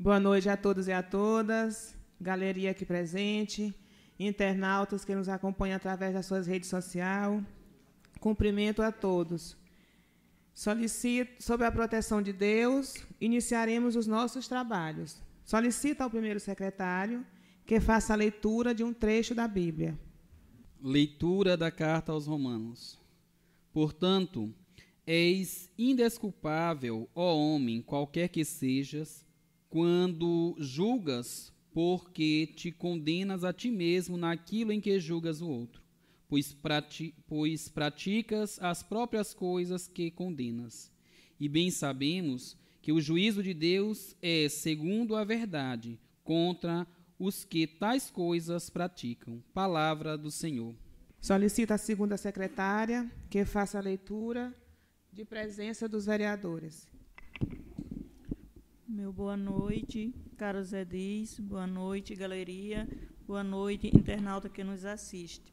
Boa noite a todos e a todas, galeria aqui presente, internautas que nos acompanham através das suas redes sociais. Cumprimento a todos. Solicito, sob a proteção de Deus, iniciaremos os nossos trabalhos. Solicito ao primeiro secretário que faça a leitura de um trecho da Bíblia. Leitura da carta aos Romanos. Portanto, és indesculpável, ó homem, qualquer que sejas, quando julgas, porque te condenas a ti mesmo naquilo em que julgas o outro, pois praticas as próprias coisas que condenas. E bem sabemos que o juízo de Deus é, segundo a verdade, contra os que tais coisas praticam. Palavra do Senhor. Solicito a segunda secretária que faça a leitura de presença dos vereadores. Meu boa noite, caros edis, boa noite, galeria, boa noite, internauta que nos assiste.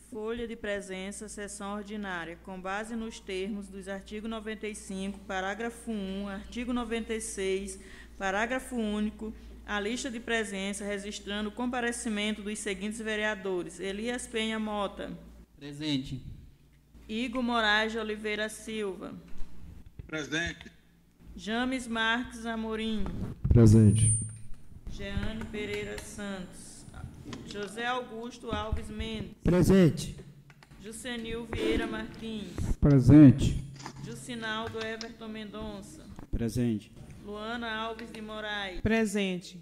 Folha de presença, sessão ordinária, com base nos termos dos artigo 95, parágrafo 1, artigo 96, parágrafo único, a lista de presença registrando o comparecimento dos seguintes vereadores: Elias Penha Mota. Presente. Igor Moraes de Oliveira Silva. Presente. James Marques Amorim. Presente. Jeane Pereira Santos. José Augusto Alves Mendes. Presente. Jucenil Vieira Martins. Presente. Jucinaldo Everton Mendonça. Presente. Luana Alves de Moraes. Presente.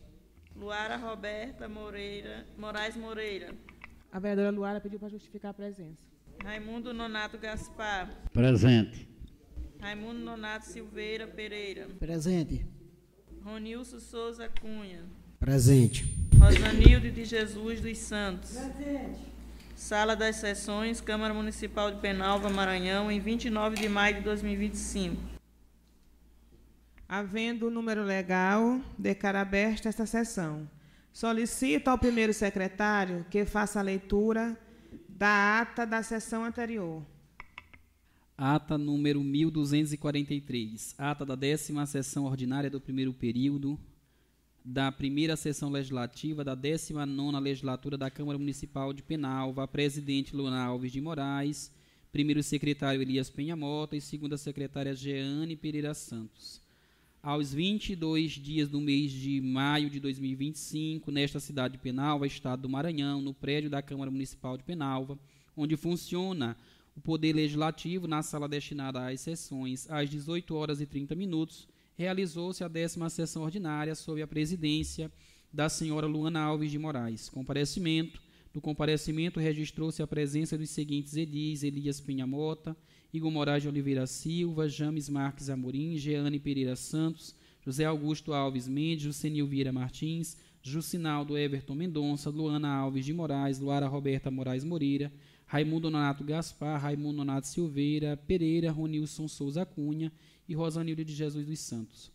Luara Roberta Moraes Moreira. A vereadora Luara pediu para justificar a presença. Raimundo Nonato Gaspar. Presente. Raimundo Nonato Silveira Pereira. Presente. Ronilson Souza Cunha. Presente. Rosanilde de Jesus dos Santos. Presente. Sala das Sessões, Câmara Municipal de Penalva, Maranhão, em 29 de maio de 2025. Havendo o número legal, declaro aberta esta sessão. Solicito ao primeiro secretário que faça a leitura da ata da sessão anterior. Ata número 1243. Ata da 10ª sessão ordinária do primeiro período da primeira sessão legislativa da 19ª legislatura da Câmara Municipal de Penalva. Presidente Luana Alves de Moraes, primeiro secretário Elias Penha Mota e segunda secretária Jeane Pereira Santos. Aos 22 dias do mês de maio de 2025, nesta cidade de Penalva, estado do Maranhão, no prédio da Câmara Municipal de Penalva, onde funciona o Poder Legislativo, na sala destinada às sessões, às 18h30, realizou-se a 10ª sessão ordinária sob a presidência da senhora Luana Alves de Moraes. Comparecimento. No comparecimento registrou-se a presença dos seguintes edis: Elias Penha Mota, Igor Moraes de Oliveira Silva, James Marques Amorim, Jeane Pereira Santos, José Augusto Alves Mendes, Jucenil Vieira Martins, Jucinaldo Everton Mendonça, Luana Alves de Moraes, Luara Roberta Moraes Moreira, Raimundo Nonato Gaspar, Raimundo Nonato Silveira Pereira, Ronilson Souza Cunha e Rosanilde de Jesus dos Santos.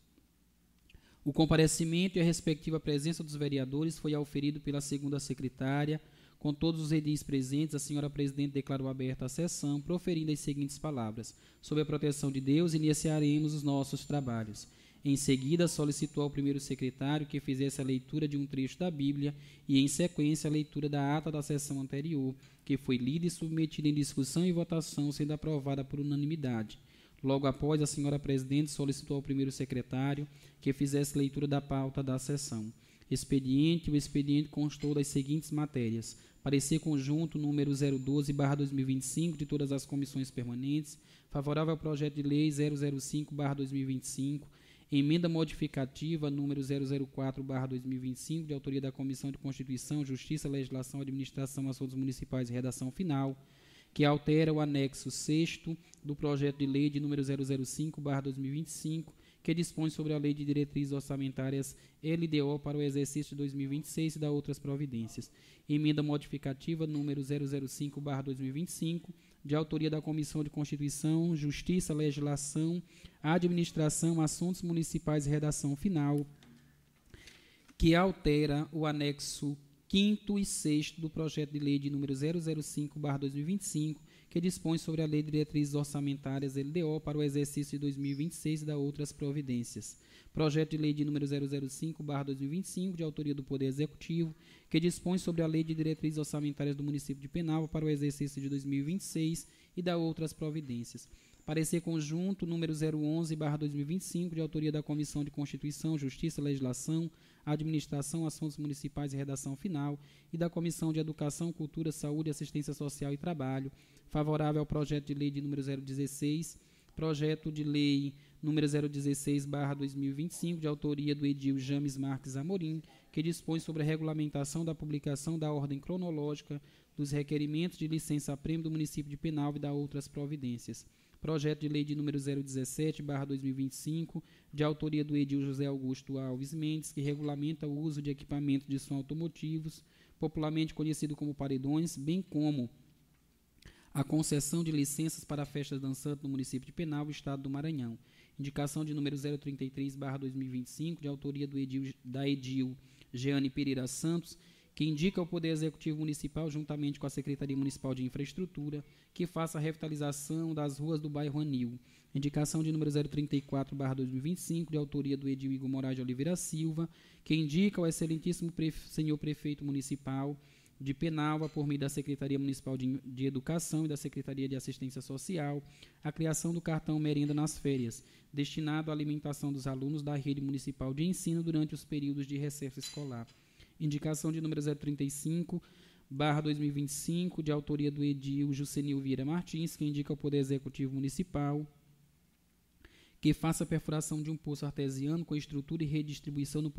O comparecimento e a respectiva presença dos vereadores foi auferido pela segunda secretária. Com todos os edis presentes, a senhora presidente declarou aberta a sessão, proferindo as seguintes palavras: sob a proteção de Deus, iniciaremos os nossos trabalhos. Em seguida, solicitou ao primeiro secretário que fizesse a leitura de um trecho da Bíblia e, em sequência, a leitura da ata da sessão anterior, que foi lida e submetida em discussão e votação, sendo aprovada por unanimidade. Logo após, a senhora presidente solicitou ao primeiro secretário que fizesse leitura da pauta da sessão. Expediente. O expediente constou das seguintes matérias: parecer conjunto número 012/2025 de todas as comissões permanentes, favorável ao projeto de lei 005/2025, emenda modificativa número 004/2025, de autoria da Comissão de Constituição, Justiça, Legislação, Administração, Assuntos Municipais e Redação Final, que altera o anexo 6º do projeto de lei de número 005/2025, que dispõe sobre a Lei de Diretrizes Orçamentárias LDO para o exercício de 2026 e da outras providências. Emenda modificativa número 005/2025, de autoria da Comissão de Constituição, Justiça, Legislação, Administração, Assuntos Municipais e Redação Final, que altera o anexo 5º e 6º do projeto de lei de número 005/2025, que que dispõe sobre a Lei de Diretrizes Orçamentárias LDO para o exercício de 2026 e da outras providências. Projeto de Lei de número 005/2025, de autoria do Poder Executivo, que dispõe sobre a Lei de Diretrizes Orçamentárias do município de Penalva para o exercício de 2026 e da outras providências. Parecer conjunto número 011/2025, de autoria da Comissão de Constituição, Justiça, Legislação, Administração, Assuntos Municipais e Redação Final e da Comissão de Educação, Cultura, Saúde, Assistência Social e Trabalho, favorável ao projeto de lei de número 016, projeto de lei número 016/2025, de autoria do edil James Marques Amorim, que dispõe sobre a regulamentação da publicação da ordem cronológica dos requerimentos de licença-prêmio do município de Penalva e da outras providências. Projeto de lei de número 017/2025, de autoria do edil José Augusto Alves Mendes, que regulamenta o uso de equipamentos de som automotivos, popularmente conhecido como paredões, bem como a concessão de licenças para festas dançantes no município de Penalva, estado do Maranhão. Indicação de número 033/2025, de autoria da edil Jeane Pereira Santos, que indica ao Poder Executivo Municipal, juntamente com a Secretaria Municipal de Infraestrutura, que faça a revitalização das ruas do bairro Anil. Indicação de número 034/2025, de autoria do edil Igor Moraes de Oliveira Silva, que indica ao excelentíssimo senhor prefeito municipal de Penalva, por meio da Secretaria Municipal de Educação e da Secretaria de Assistência Social, a criação do cartão Merenda nas Férias, destinado à alimentação dos alunos da rede municipal de ensino durante os períodos de recesso escolar. Indicação de número 035/2025, de autoria do edil Jucenil Vieira Martins, que indica ao Poder Executivo Municipal que faça a perfuração de um poço artesiano com estrutura e redistribuição no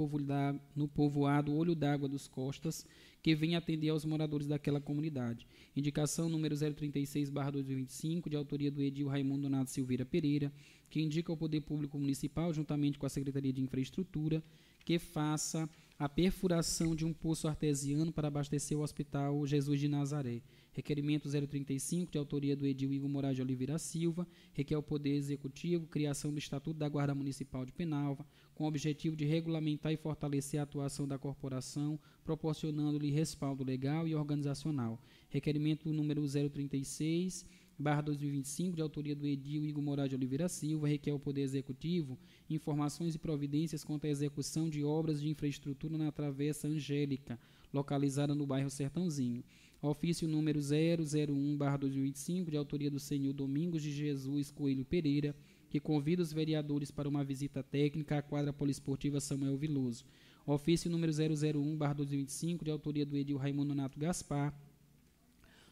povoado Olho d'Água dos Costas, que venha atender aos moradores daquela comunidade. Indicação número 036/2025, de autoria do edil Raimundo Donato Silveira Pereira, que indica ao Poder Público Municipal, juntamente com a Secretaria de Infraestrutura, que faça a perfuração de um poço artesiano para abastecer o Hospital Jesus de Nazaré. Requerimento 035, de autoria do edil Igor Moraes de Oliveira Silva, requer ao Poder Executivo criação do Estatuto da Guarda Municipal de Penalva, com o objetivo de regulamentar e fortalecer a atuação da corporação, proporcionando-lhe respaldo legal e organizacional. Requerimento número 036/2025, de autoria do edil Igor Moraes de Oliveira Silva, requer ao Poder Executivo informações e providências quanto à execução de obras de infraestrutura na Travessa Angélica, localizada no bairro Sertãozinho. Ofício número 001/2025, de autoria do senhor Domingos de Jesus Coelho Pereira, que convida os vereadores para uma visita técnica à quadra poliesportiva Samuel Viloso. Ofício número 001/2025, de autoria do edil Raimundo Nato Gaspar,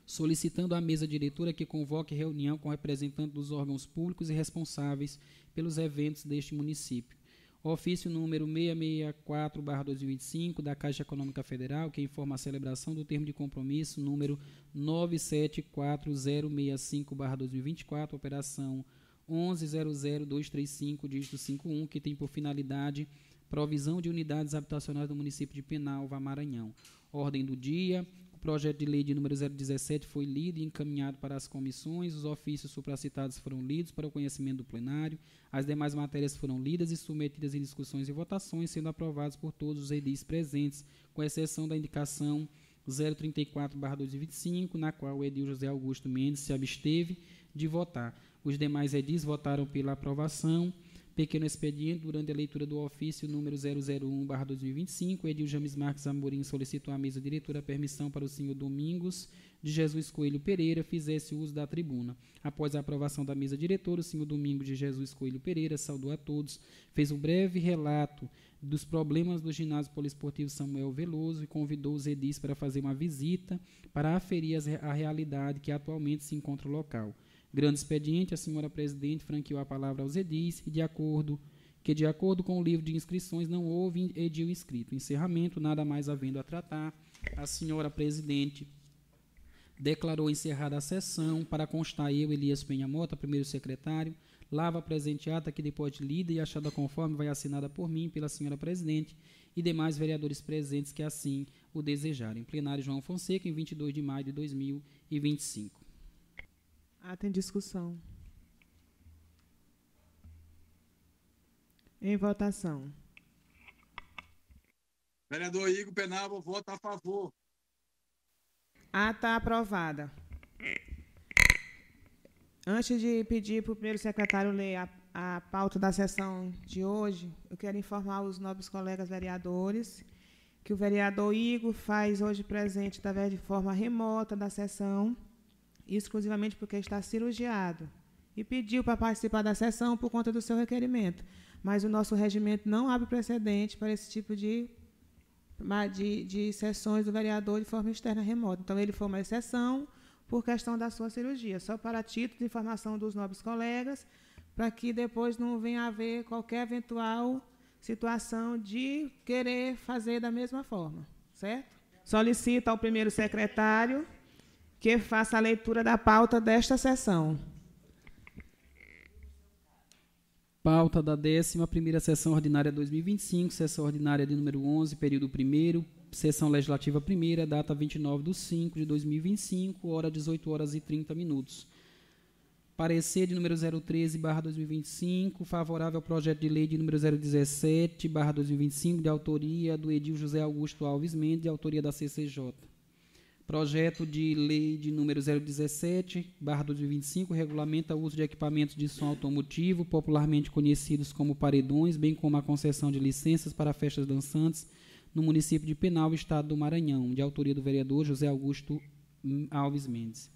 solicitando à mesa diretora que convoque reunião com representantes dos órgãos públicos e responsáveis pelos eventos deste município. Ofício número 664/2025, da Caixa Econômica Federal, que informa a celebração do termo de compromisso número 974065/2024, operação 11000235, dígito 51, que tem por finalidade provisão de unidades habitacionais do município de Penalva, Maranhão. Ordem do dia. O projeto de lei de número 017 foi lido e encaminhado para as comissões. Os ofícios supracitados foram lidos para o conhecimento do plenário. As demais matérias foram lidas e submetidas em discussões e votações, sendo aprovados por todos os edis presentes, com exceção da indicação 034/2025, na qual o edil José Augusto Mendes se absteve de votar. Os demais edis votaram pela aprovação. Pequeno expediente, durante a leitura do ofício número 001/2025, o edil James Marques Amorim solicitou à mesa diretora a permissão para o senhor Domingos de Jesus Coelho Pereira fizesse uso da tribuna. Após a aprovação da mesa diretora, o senhor Domingos de Jesus Coelho Pereira saudou a todos, fez um breve relato dos problemas do ginásio poliesportivo Samuel Veloso e convidou os edis para fazer uma visita para aferir a realidade que atualmente se encontra no local. Grande expediente, a senhora presidente franqueou a palavra aos edis e de acordo com o livro de inscrições não houve edil inscrito. Encerramento, nada mais havendo a tratar, a senhora presidente declarou encerrada a sessão. Para constar, eu, Elias Penha Mota, primeiro secretário, lavo a presente ata que, depois de lida e achada conforme, vai assinada por mim, pela senhora presidente e demais vereadores presentes que assim o desejarem. Plenário João Fonseca, em 22 de maio de 2025. Ata em discussão. Em votação. Vereador Igor Penalva vota a favor. Ata aprovada. Antes de pedir para o primeiro secretário ler a pauta da sessão de hoje, eu quero informar os nobres colegas vereadores que o vereador Igor faz hoje presente através de forma remota da sessão, exclusivamente porque está cirurgiado, e pediu para participar da sessão por conta do seu requerimento. Mas o nosso regimento não abre precedente para esse tipo de sessões do vereador de forma externa remota. Então, ele foi uma exceção por questão da sua cirurgia, só para título de informação dos nobres colegas, para que depois não venha a haver qualquer eventual situação de querer fazer da mesma forma, certo? Solicito ao primeiro secretário que faça a leitura da pauta desta sessão. Pauta da 11ª Sessão Ordinária 2025, Sessão Ordinária de número 11, período 1º, Sessão Legislativa 1ª, data 29/5/2025, hora 18h30. Parecer de número 013/2025, favorável ao projeto de lei de número 017/2025, de autoria do edil José Augusto Alves Mendes, de autoria da CCJ. Projeto de lei de número 017/2025 regulamenta o uso de equipamentos de som automotivo, popularmente conhecidos como paredões, bem como a concessão de licenças para festas dançantes no município de Penal, estado do Maranhão, de autoria do vereador José Augusto Alves Mendes.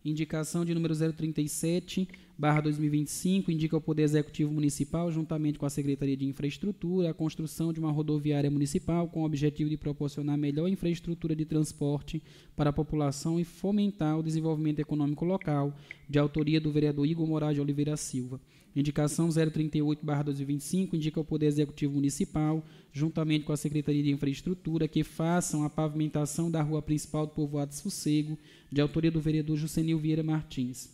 Indicação de número 037/2025, indica ao Poder Executivo Municipal, juntamente com a Secretaria de Infraestrutura, a construção de uma rodoviária municipal com o objetivo de proporcionar melhor infraestrutura de transporte para a população e fomentar o desenvolvimento econômico local, de autoria do vereador Igor Moraes de Oliveira Silva. Indicação 038/2025, indica ao Poder Executivo Municipal, juntamente com a Secretaria de Infraestrutura, que façam a pavimentação da rua principal do povoado Sossego, de autoria do vereador Jucenil Vieira Martins.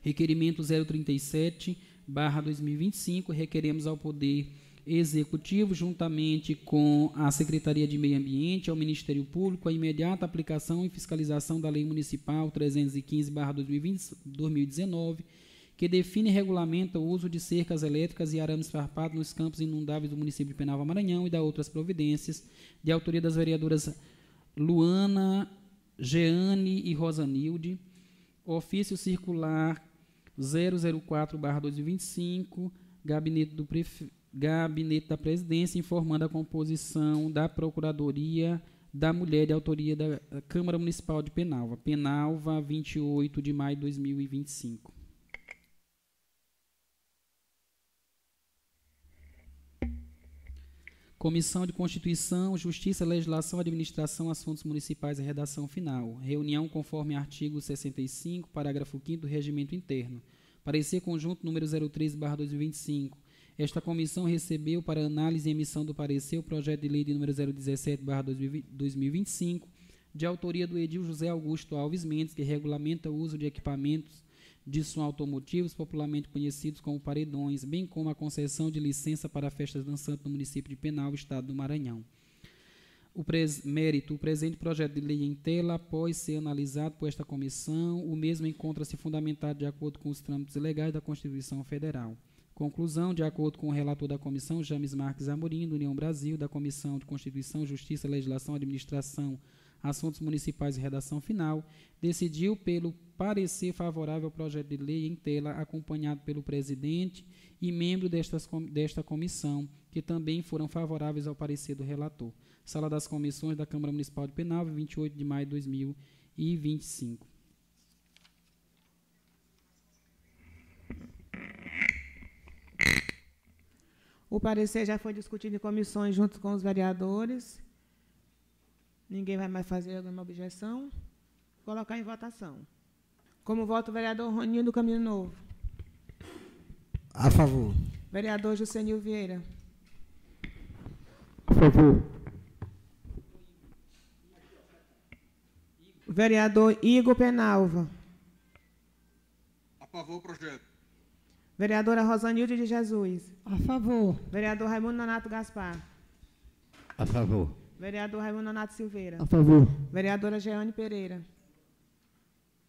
Requerimento 037/2025, requeremos ao Poder Executivo, juntamente com a Secretaria de Meio Ambiente, ao Ministério Público, a imediata aplicação e fiscalização da Lei Municipal 315/2019, que define e regulamenta o uso de cercas elétricas e arames farpados nos campos inundáveis do município de Penalva, Maranhão, e da outras providências, de autoria das vereadoras Luana, Jeane e Rosanilde. Ofício circular 004/2025, Gabinete da Presidência, informando a composição da Procuradoria da Mulher, de autoria da Câmara Municipal de Penalva. Penalva, 28 de maio de 2025. Comissão de Constituição, Justiça, Legislação, Administração, Assuntos Municipais e Redação Final. Reunião conforme artigo 65, parágrafo 5º do Regimento Interno. Parecer conjunto número 03/2025. Esta comissão recebeu para análise e emissão do parecer o projeto de lei de número 017/2025, de autoria do edil José Augusto Alves Mendes, que regulamenta o uso de equipamentos de som automotivos, popularmente conhecidos como paredões, bem como a concessão de licença para festas dançantes no município de Penal, estado do Maranhão. O presente projeto de lei em tela, após ser analisado por esta comissão, o mesmo encontra-se fundamentado de acordo com os trâmites legais da Constituição Federal. Conclusão, de acordo com o relator da comissão, James Marques Amorim, do União Brasil, da Comissão de Constituição, Justiça, Legislação, Administração, Assuntos Municipais e Redação Final, decidiu pelo parecer favorável ao projeto de lei em tela, acompanhado pelo presidente e membro desta comissão, que também foram favoráveis ao parecer do relator. Sala das Comissões da Câmara Municipal de Penalva, 28 de maio de 2025. O parecer já foi discutido em comissões junto com os vereadores. Ninguém vai mais fazer alguma objeção? Vou colocar em votação. Como voto o vereador Roninho do Caminho Novo? A favor. Vereador Jucenil Vieira? A favor. Vereador Igor Penalva? A favor do projeto. Vereadora Rosanilde de Jesus? A favor. Vereador Raimundo Nonato Gaspar? A favor. Vereador Raimundo Nonato Silveira? A favor. Vereadora Jeane Pereira?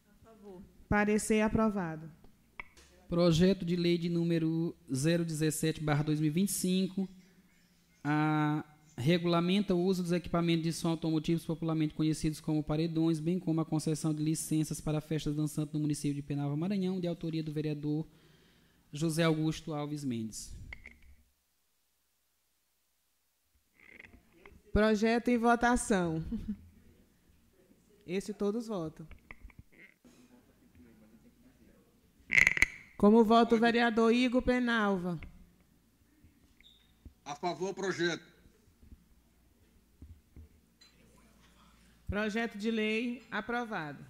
A favor. Parecer aprovado. Projeto de lei de número 017/2025, a regulamenta o uso dos equipamentos de som automotivos popularmente conhecidos como paredões, bem como a concessão de licenças para festas dançantes no município de Penalva, Maranhão, de autoria do vereador José Augusto Alves Mendes. Projeto em votação. Esse todos votam. Como vota o vereador Igor Penalva? A favor do projeto. Projeto de lei aprovado.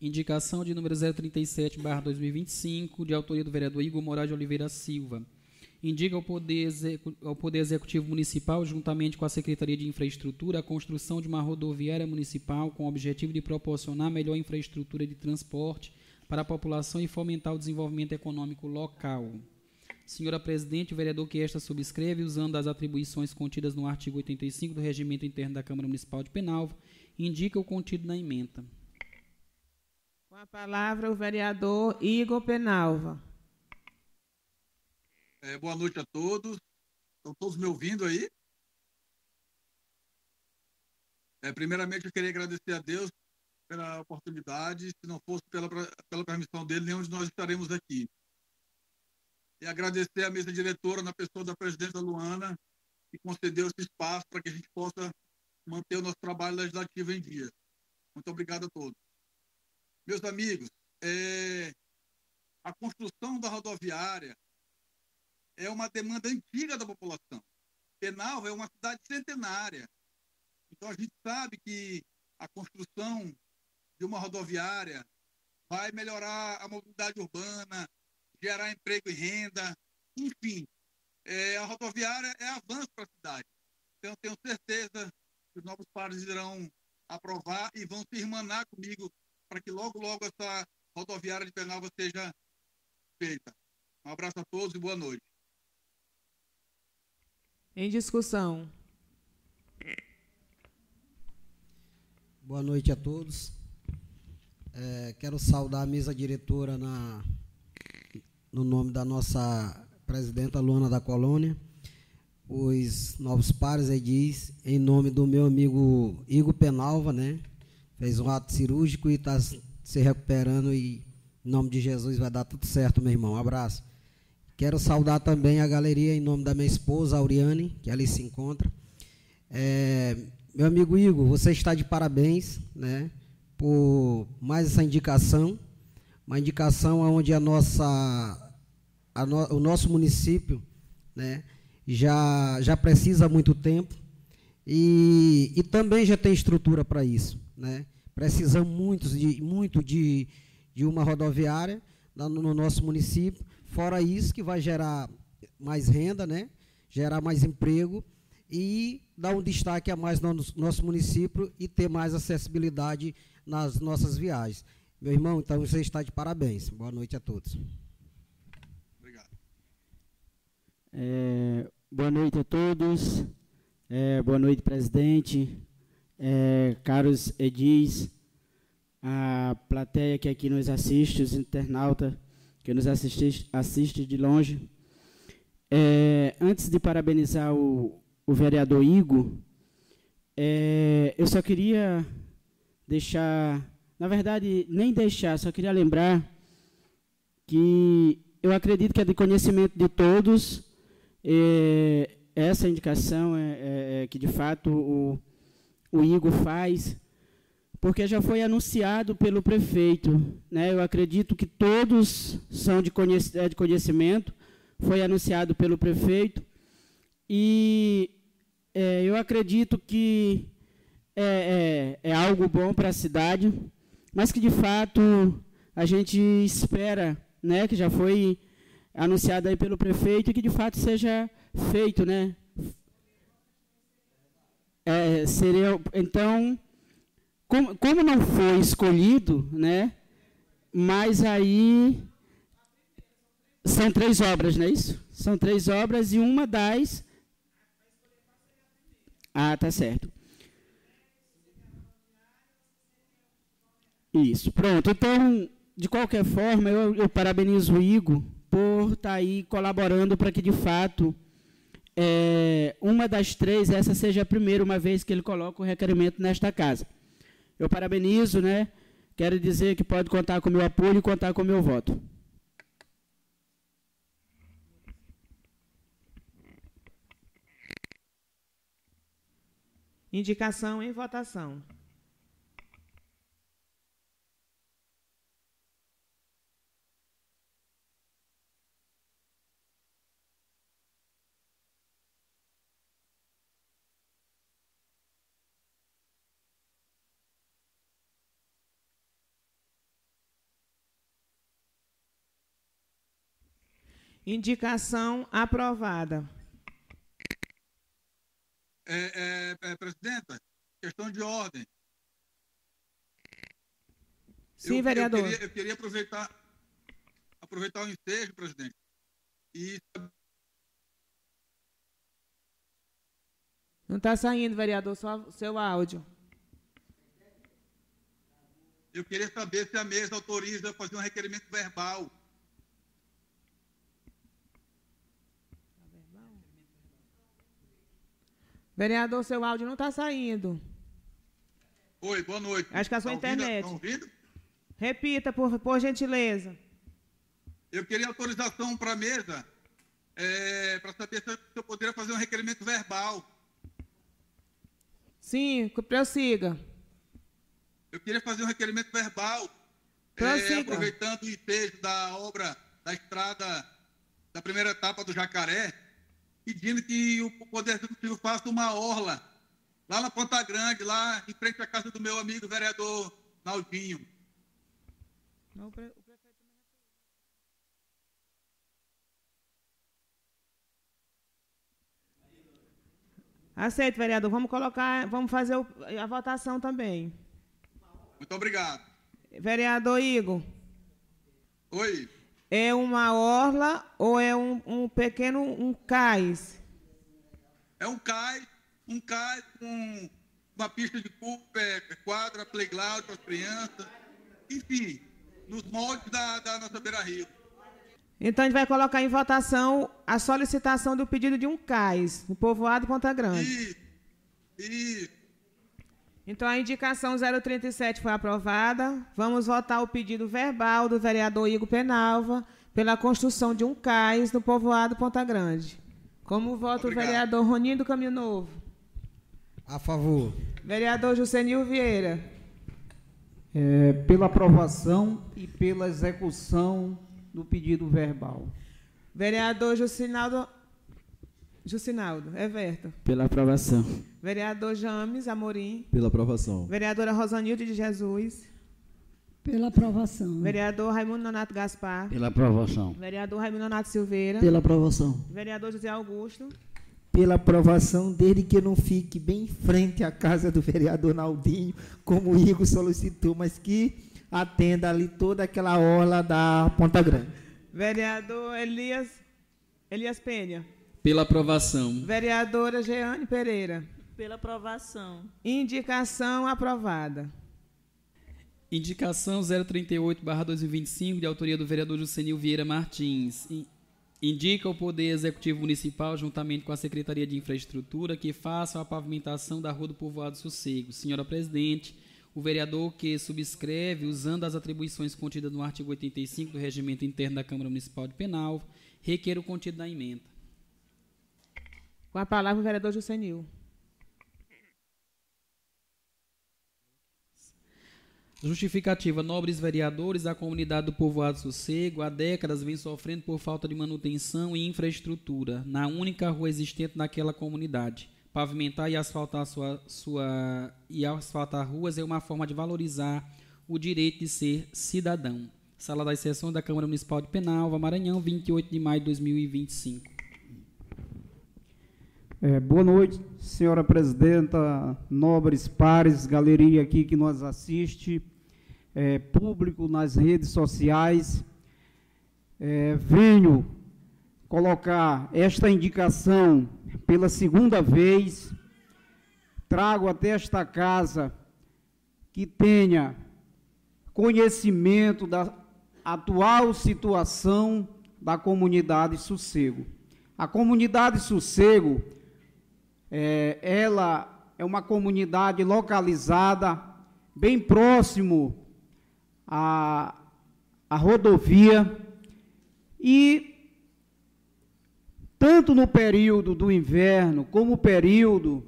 Indicação de número 037/2025, de autoria do vereador Igor Moraes de Oliveira Silva. Indica ao Poder Executivo Municipal, juntamente com a Secretaria de Infraestrutura, a construção de uma rodoviária municipal com o objetivo de proporcionar melhor infraestrutura de transporte para a população e fomentar o desenvolvimento econômico local. Senhora Presidente, o vereador que esta subscreve, usando as atribuições contidas no artigo 85 do Regimento Interno da Câmara Municipal de Penalva, indica o contido na ementa. Com a palavra, o vereador Igor Penalva. Boa noite a todos. Estão todos me ouvindo aí? Primeiramente, eu queria agradecer a Deus pela oportunidade. Se não fosse pela permissão dele, nem onde nós estaremos aqui. E agradecer à mesa diretora, na pessoa da presidenta Luana, que concedeu esse espaço para que a gente possa manter o nosso trabalho legislativo em dia. Muito obrigado a todos. Meus amigos, a construção da rodoviária é uma demanda antiga da população. Penalva é uma cidade centenária. Então, a gente sabe que a construção de uma rodoviária vai melhorar a mobilidade urbana, gerar emprego e renda, enfim. A rodoviária é avanço para a cidade. Então, eu tenho certeza que os novos pares irão aprovar e vão se irmanar comigo para que logo, logo essa rodoviária de Penalva seja feita. Um abraço a todos e boa noite. Em discussão. Boa noite a todos. Quero saudar a mesa diretora no nome da nossa presidenta Luana da Colônia, os novos pares edis, em nome do meu amigo Igor Penalva, né? Fez um ato cirúrgico e está se recuperando e, em nome de Jesus, vai dar tudo certo, meu irmão. Um abraço. Quero saudar também a galeria em nome da minha esposa, Auriane, que ali se encontra. Meu amigo Igor, você está de parabéns, né, por mais essa indicação, uma indicação onde o nosso município, né, já precisa há muito tempo e também já tem estrutura para isso, né? Precisamos muito de uma rodoviária no nosso município. Fora isso, que vai gerar mais renda, né? Gerar mais emprego e dar um destaque a mais no nosso município e ter mais acessibilidade nas nossas viagens. Meu irmão, então você está de parabéns. Boa noite a todos. Obrigado. Boa noite a todos. Boa noite, presidente. Caros edis, a plateia que aqui nos assiste, os internautas que nos assiste de longe. Antes de parabenizar o vereador Igor, eu só queria deixar, na verdade, nem deixar, só queria lembrar que eu acredito que é de conhecimento de todos essa indicação que, de fato, o Igor faz, porque já foi anunciado pelo prefeito, né? Eu acredito que todos são de conhecimento, foi anunciado pelo prefeito, e eu acredito que é algo bom para a cidade, mas que, de fato, a gente espera, né, que já foi anunciado aí pelo prefeito, e que, de fato, seja feito, né? Então, como não foi escolhido, né? Mas aí são 3 obras, não é isso? São 3 obras e uma das... tá certo. Isso, pronto. Então, de qualquer forma, eu parabenizo o Igor por estar aí colaborando para que, de fato, uma das três, essa seja a primeira, uma vez que ele coloca o requerimento nesta casa. Eu parabenizo, né? Quero dizer que pode contar com o meu apoio e contar com o meu voto. Indicação em votação. Indicação aprovada. Presidenta, questão de ordem. Sim, vereador. Eu queria aproveitar o ensejo, presidente. E... Não está saindo, vereador, só seu áudio. Eu queria saber se a mesa autoriza fazer um requerimento verbal. Vereador, seu áudio não está saindo. Oi, boa noite. Acho que é a sua internet. Estão ouvindo? Repita, por gentileza. Eu queria autorização para a mesa, para saber se eu poderia fazer um requerimento verbal. Sim, prossiga. Eu queria fazer um requerimento verbal, aproveitando o ensejo da obra da estrada da primeira etapa do Jacaré, pedindo que o Poder Executivo faça uma orla lá na Ponta Grande, lá em frente à casa do meu amigo vereador Naldinho. Não, aceito, vereador. Vamos fazer a votação também. Muito obrigado. Vereador Igor. Oi. É uma orla ou é um pequeno cais? É um cais com uma pista de quadra, playground para as crianças, enfim, nos moldes da nossa beira-rio. Então, a gente vai colocar em votação a solicitação do pedido de um cais, no povoado Ponta Grande. Isso. Então, a indicação 037 foi aprovada. Vamos votar o pedido verbal do vereador Igor Penalva pela construção de um cais no povoado Ponta Grande. Como vota o vereador Roninho do Caminho Novo? A favor. Vereador Jusenil Vieira. Pela aprovação e pela execução do pedido verbal. Vereador Jucinaldo Everton. Pela aprovação. Vereador James Amorim. Pela aprovação. Vereadora Rosanilde de Jesus. Pela aprovação. Vereador Raimundo Nonato Gaspar. Pela aprovação. Vereador Raimundo Nonato Silveira. Pela aprovação. Vereador José Augusto. Pela aprovação, desde que eu não fique bem em frente à casa do vereador Naldinho, como o Igor solicitou, mas que atenda ali toda aquela orla da Ponta Grande. Vereador Elias Penha. Pela aprovação. Vereadora Jeane Pereira. Pela aprovação. Indicação aprovada. Indicação 038/2025, de autoria do vereador Jusenil Vieira Martins. Indica o Poder Executivo Municipal, juntamente com a Secretaria de Infraestrutura, que façam a pavimentação da Rua do Povoado Sossego. Senhora Presidente, o vereador que subscreve, usando as atribuições contidas no artigo 85 do Regimento Interno da Câmara Municipal de Penalva, requer o contido da emenda. Com a palavra o vereador Jusenil. Justificativa: nobres vereadores, a comunidade do Povoado Sossego há décadas vem sofrendo por falta de manutenção e infraestrutura na única rua existente naquela comunidade. Pavimentar e asfaltar asfaltar ruas é uma forma de valorizar o direito de ser cidadão. Sala das Sessões da Câmara Municipal de Penalva, Maranhão, 28 de maio de 2025. Boa noite, senhora presidenta, nobres pares, galeria aqui que nos assiste, público nas redes sociais. Venho colocar esta indicação pela segunda vez, trago até esta casa que tenha conhecimento da atual situação da comunidade Sossego. A comunidade Sossego, ela é uma comunidade localizada bem próximo à rodovia e tanto no período do inverno como no período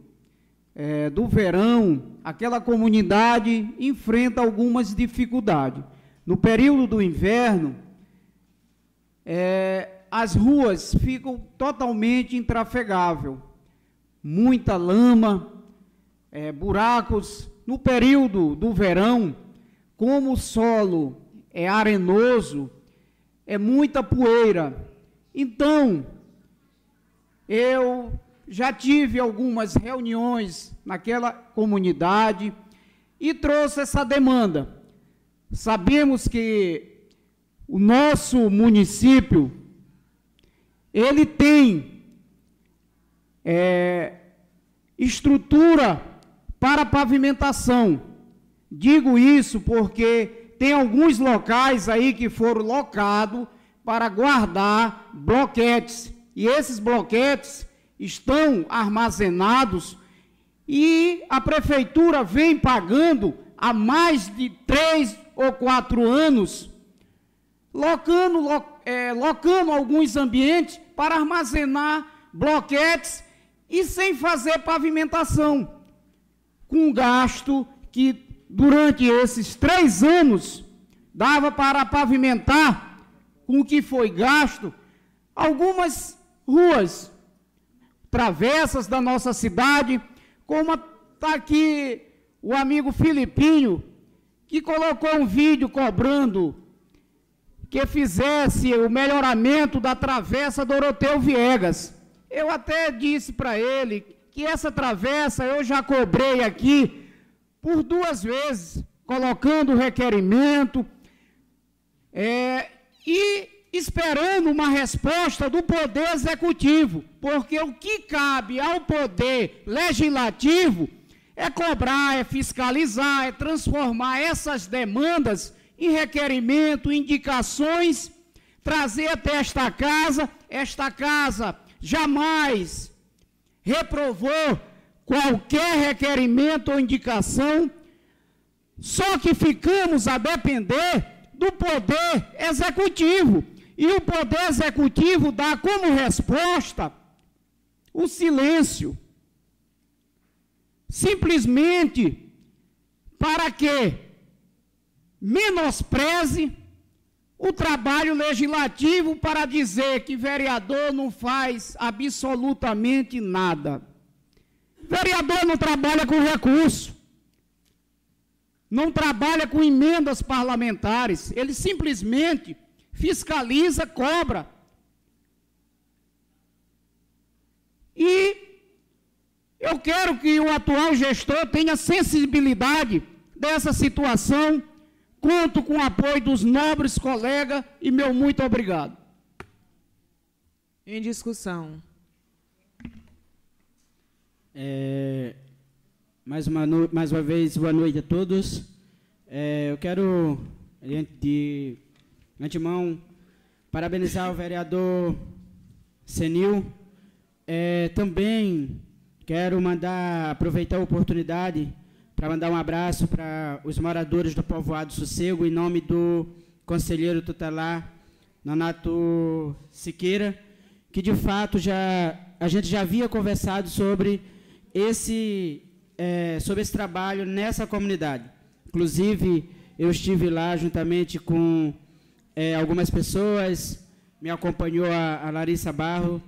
do verão, aquela comunidade enfrenta algumas dificuldades. No período do inverno, as ruas ficam totalmente intrafegáveis, muita lama, buracos. No período do verão, como o solo é arenoso, é muita poeira. Então, eu já tive algumas reuniões naquela comunidade e trouxe essa demanda. Sabemos que o nosso município, ele tem estrutura para pavimentação. Digo isso porque tem alguns locais aí que foram locados para guardar bloquetes. E esses bloquetes estão armazenados e a prefeitura vem pagando há mais de 3 ou 4 anos, locando alguns ambientes para armazenar bloquetes e sem fazer pavimentação, com gasto que durante esses 3 anos dava para pavimentar, com o que foi gasto, algumas ruas, travessas da nossa cidade, como está aqui o amigo Filipinho, que colocou um vídeo cobrando que fizesse o melhoramento da travessa Doroteu Viegas. Eu até disse para ele que essa travessa eu já cobrei aqui por 2 vezes, colocando o requerimento e esperando uma resposta do Poder Executivo, porque o que cabe ao Poder Legislativo é cobrar, é fiscalizar, é transformar essas demandas em requerimento, indicações, trazer até esta casa. Esta casa jamais reprovou qualquer requerimento ou indicação, só que ficamos a depender do Poder Executivo. E o Poder Executivo dá como resposta o silêncio. Simplesmente para que menospreze o trabalho legislativo, para dizer que vereador não faz absolutamente nada. Vereador não trabalha com recurso, não trabalha com emendas parlamentares, ele simplesmente fiscaliza, cobra. E eu quero que o atual gestor tenha sensibilidade dessa situação. Conto com o apoio dos nobres colegas e meu muito obrigado. Em discussão. Mais uma vez, boa noite a todos. Eu quero, de antemão, parabenizar o vereador Senil. Também quero aproveitar a oportunidade para mandar um abraço para os moradores do povoado Sossego, em nome do conselheiro tutelar Nonato Siqueira, que de fato a gente já havia conversado sobre esse trabalho nessa comunidade. Inclusive, eu estive lá juntamente com algumas pessoas, me acompanhou a Larissa Barro,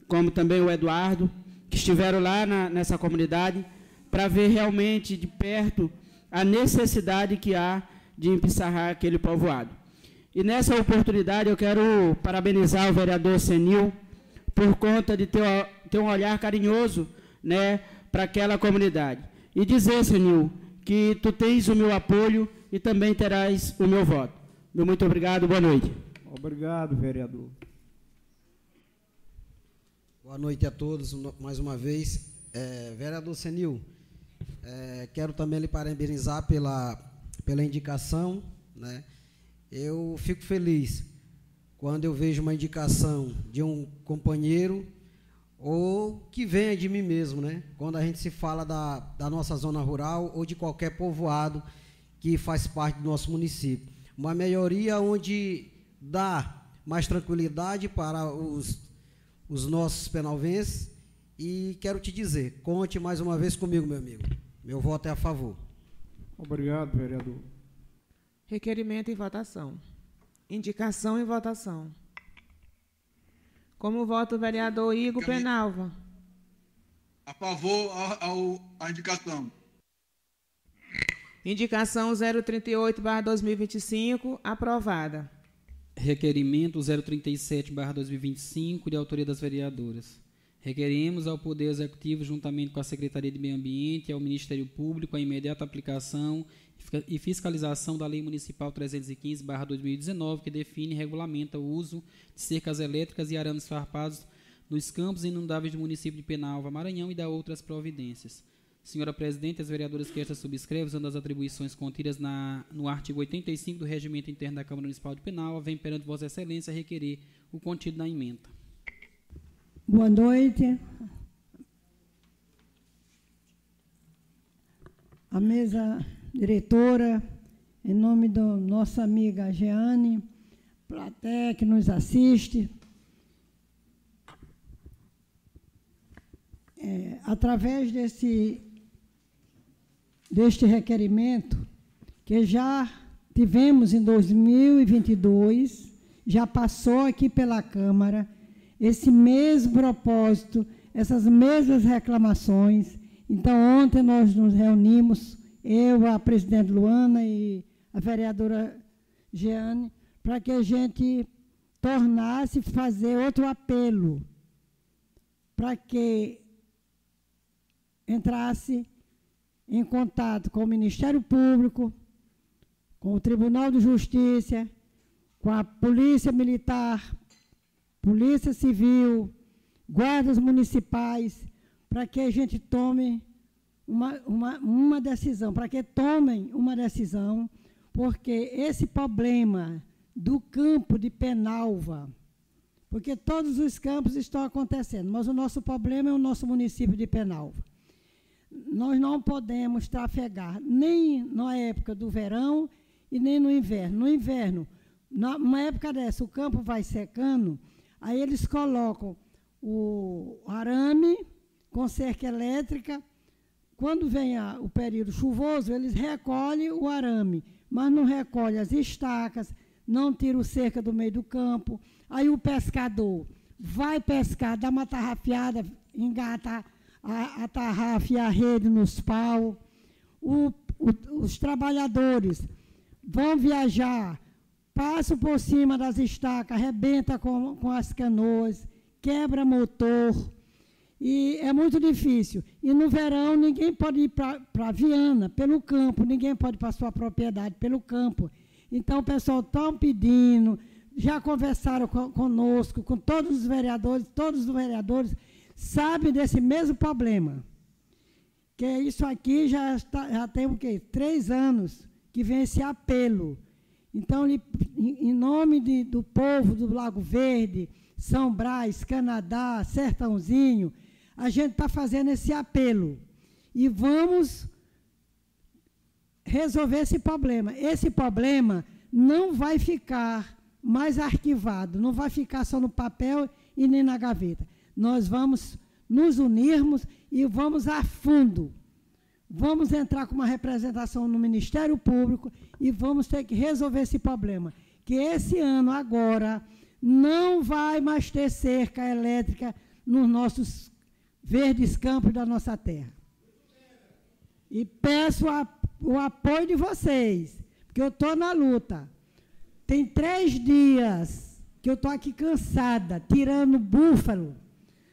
como também o Eduardo, que estiveram lá nessa comunidade, para ver realmente de perto a necessidade que há de empissarrar aquele povoado. E nessa oportunidade eu quero parabenizar o vereador Senil por conta de ter um olhar carinhoso, né, para aquela comunidade. E dizer, Senil, que tu tens o meu apoio e também terás o meu voto. Meu muito obrigado, boa noite. Obrigado, vereador. Boa noite a todos, mais uma vez. Vereador Senil, quero também lhe parabenizar pela indicação, né? Eu fico feliz quando eu vejo uma indicação de um companheiro ou que venha de mim mesmo, né? Quando a gente se fala da nossa zona rural ou de qualquer povoado que faz parte do nosso município. Uma melhoria onde dá mais tranquilidade para os nossos penalvenses. E quero te dizer, conte mais uma vez comigo, meu amigo. Meu voto é a favor. Obrigado, vereador. Requerimento em votação. Indicação em votação. Como voto o vereador Igor Penalva. A favor a indicação. Indicação 038/2025, aprovada. Requerimento 037/2025, de autoria das vereadoras. Requeremos ao Poder Executivo, juntamente com a Secretaria de Meio Ambiente e ao Ministério Público, a imediata aplicação e fiscalização da Lei Municipal 315/2019, que define e regulamenta o uso de cercas elétricas e arames farpados nos campos inundáveis do município de Penalva, Maranhão, e da outras providências. Senhora Presidente, as vereadoras que esta subscrevem, usando as atribuições contidas no artigo 85 do Regimento Interno da Câmara Municipal de Penalva, vem perante Vossa Excelência requerer o contido da emenda. Boa noite. A mesa diretora, em nome da nossa amiga Jeane, plateia que nos assiste, através deste requerimento, que já tivemos em 2022, já passou aqui pela Câmara, esse mesmo propósito, essas mesmas reclamações. Então, ontem nós nos reunimos, eu, a presidente Luana e a vereadora Jeane, para que a gente tornasse fazer outro apelo, para que entrasse em contato com o Ministério Público, com o Tribunal de Justiça, com a Polícia Militar, Polícia Civil, guardas municipais, para que a gente tome uma decisão, para que tomem uma decisão, porque esse problema do campo de Penalva, porque todos os campos estão acontecendo, mas o nosso problema é o nosso município de Penalva. Nós não podemos trafegar nem na época do verão e nem no inverno. No inverno, numa época dessa, o campo vai secando, aí eles colocam o arame com cerca elétrica. Quando vem o período chuvoso, eles recolhem o arame, mas não recolhem as estacas, não tiram cerca do meio do campo. Aí o pescador vai pescar, dá uma tarrafiada, engata a tarrafa e a rede nos paus. Os trabalhadores vão viajar, passam por cima das estacas, arrebenta com as canoas, quebra motor, e é muito difícil. E no verão ninguém pode ir para Viana, pelo campo, ninguém pode ir para a sua propriedade, pelo campo. Então o pessoal está pedindo, já conversaram conosco, com todos os vereadores sabem desse mesmo problema. Que isso aqui já tem o quê? 3 anos que vem esse apelo. Então, em nome do povo do Lago Verde, São Brás, Canadá, Sertãozinho, a gente está fazendo esse apelo. E vamos resolver esse problema. Esse problema não vai ficar mais arquivado, não vai ficar só no papel e nem na gaveta. Nós vamos nos unirmos e vamos a fundo. Vamos entrar com uma representação no Ministério Público e vamos ter que resolver esse problema. Que esse ano, agora, não vai mais ter cerca elétrica nos nossos verdes campos da nossa terra. E peço o apoio de vocês, porque eu estou na luta. Tem 3 dias que eu estou aqui cansada, tirando búfalo,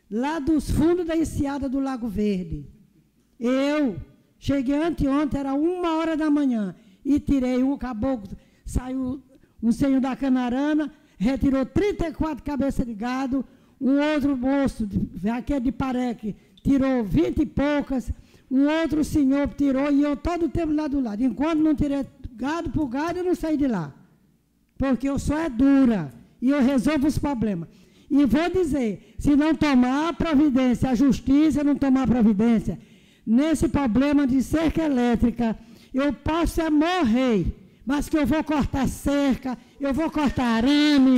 lá dos fundos da enseada do Lago Verde. Eu cheguei anteontem, era 1h da manhã, e tirei um caboclo, saiu um senhor da Canarana, retirou 34 cabeças de gado, um outro moço, aquele de Pareque, tirou 20 e poucas, um outro senhor tirou, e eu todo o tempo lá do lado. Enquanto não tirei gado por gado, eu não saí de lá. Porque eu sou dura, e eu resolvo os problemas. E vou dizer, se não tomar providência, a justiça não tomar providência, nesse problema de cerca elétrica, eu posso morrer, mas que eu vou cortar cerca, eu vou cortar arame,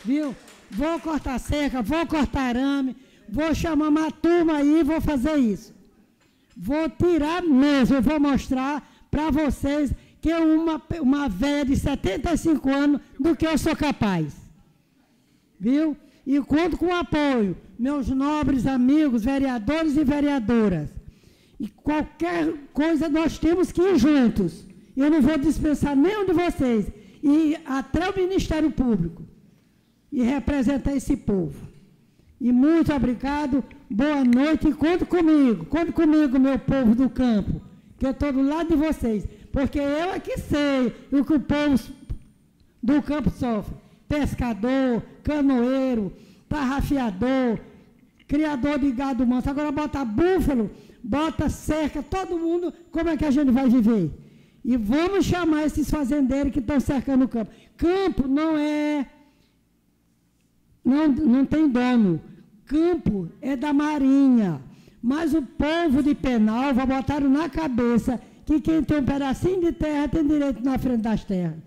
viu? Vou cortar cerca, vou cortar arame, vou chamar uma turma aí e vou fazer isso. Vou tirar mesmo, eu vou mostrar para vocês que é uma velha de 75 anos do que eu sou capaz. Viu? E conto com o apoio, meus nobres amigos, vereadores e vereadoras. E qualquer coisa nós temos que ir juntos. Eu não vou dispensar nenhum de vocês. E até o Ministério Público. E representar esse povo. E muito obrigado, boa noite e conto comigo, meu povo do campo, que eu estou do lado de vocês, porque eu é que sei o que o povo do campo sofre. Pescador, canoeiro, tarrafiador, criador de gado manso. Agora bota búfalo, bota cerca, todo mundo, como é que a gente vai viver? E vamos chamar esses fazendeiros que estão cercando o campo. Campo não é... Não tem dono. Campo é da Marinha. Mas o povo de Penalva botaram na cabeça que quem tem um pedacinho de terra tem direito na frente das terras.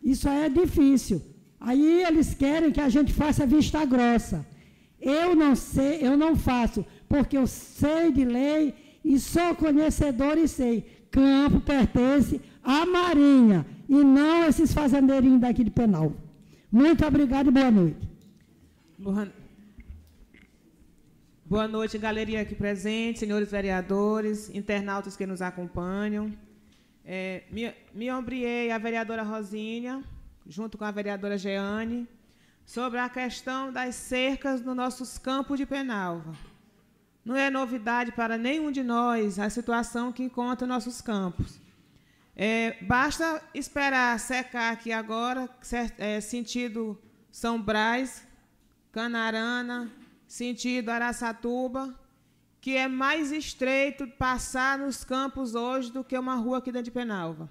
Isso aí é difícil. Aí eles querem que a gente faça vista grossa. Eu não sei, eu não faço, porque eu sei de lei e sou conhecedor e sei. Campo pertence à Marinha e não esses fazendeirinhos daqui de Penalva. Muito obrigado e boa noite. Boa noite, galeria aqui presente, senhores vereadores, internautas que nos acompanham. Me ombreei a vereadora Rosinha, junto com a vereadora Jeane, sobre a questão das cercas nos nossos campos de Penalva. Não é novidade para nenhum de nós a situação que encontra nossos campos. Basta esperar secar aqui agora, sentido São Brás, Canarana, sentido Araçatuba, que é mais estreito passar nos campos hoje do que uma rua aqui dentro de Penalva.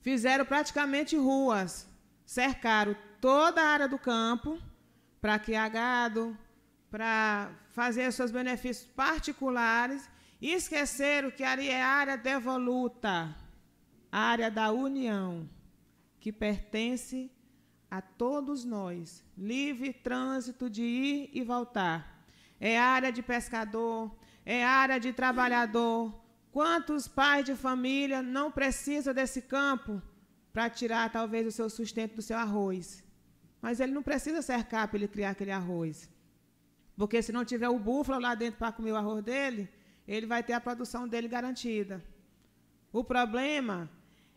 Fizeram praticamente ruas, cercaram toda a área do campo para criar gado, para fazer seus benefícios particulares, e esqueceram que ali é área devoluta, área da União, que pertence a todos nós, livre trânsito de ir e voltar. É área de pescador, é área de trabalhador. Quantos pais de família não precisam desse campo para tirar, talvez, o seu sustento do seu arroz? Mas ele não precisa cercar para ele criar aquele arroz. Porque se não tiver o búfalo lá dentro para comer o arroz dele, ele vai ter a produção dele garantida. O problema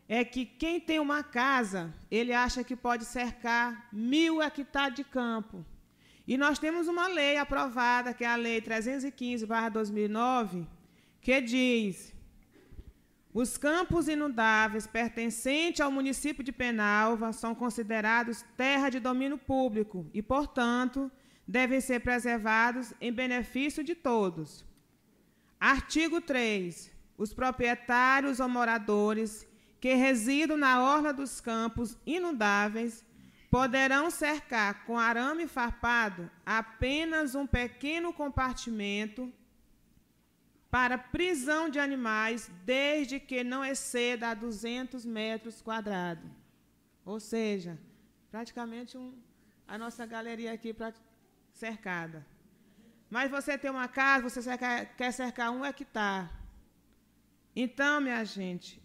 é que quem tem uma casa, ele acha que pode cercar 1.000 hectares de campo. E nós temos uma lei aprovada, que é a Lei 315/2009, que diz: os campos inundáveis pertencentes ao município de Penalva são considerados terra de domínio público e, portanto, devem ser preservados em benefício de todos. Artigo 3. Os proprietários ou moradores que residam na orla dos campos inundáveis poderão cercar com arame farpado apenas um pequeno compartimento para prisão de animais, desde que não exceda a 200 metros quadrados. Ou seja, praticamente a nossa galeria aqui cercada. Mas você tem uma casa, você quer cercar 1 hectare. Então, minha gente,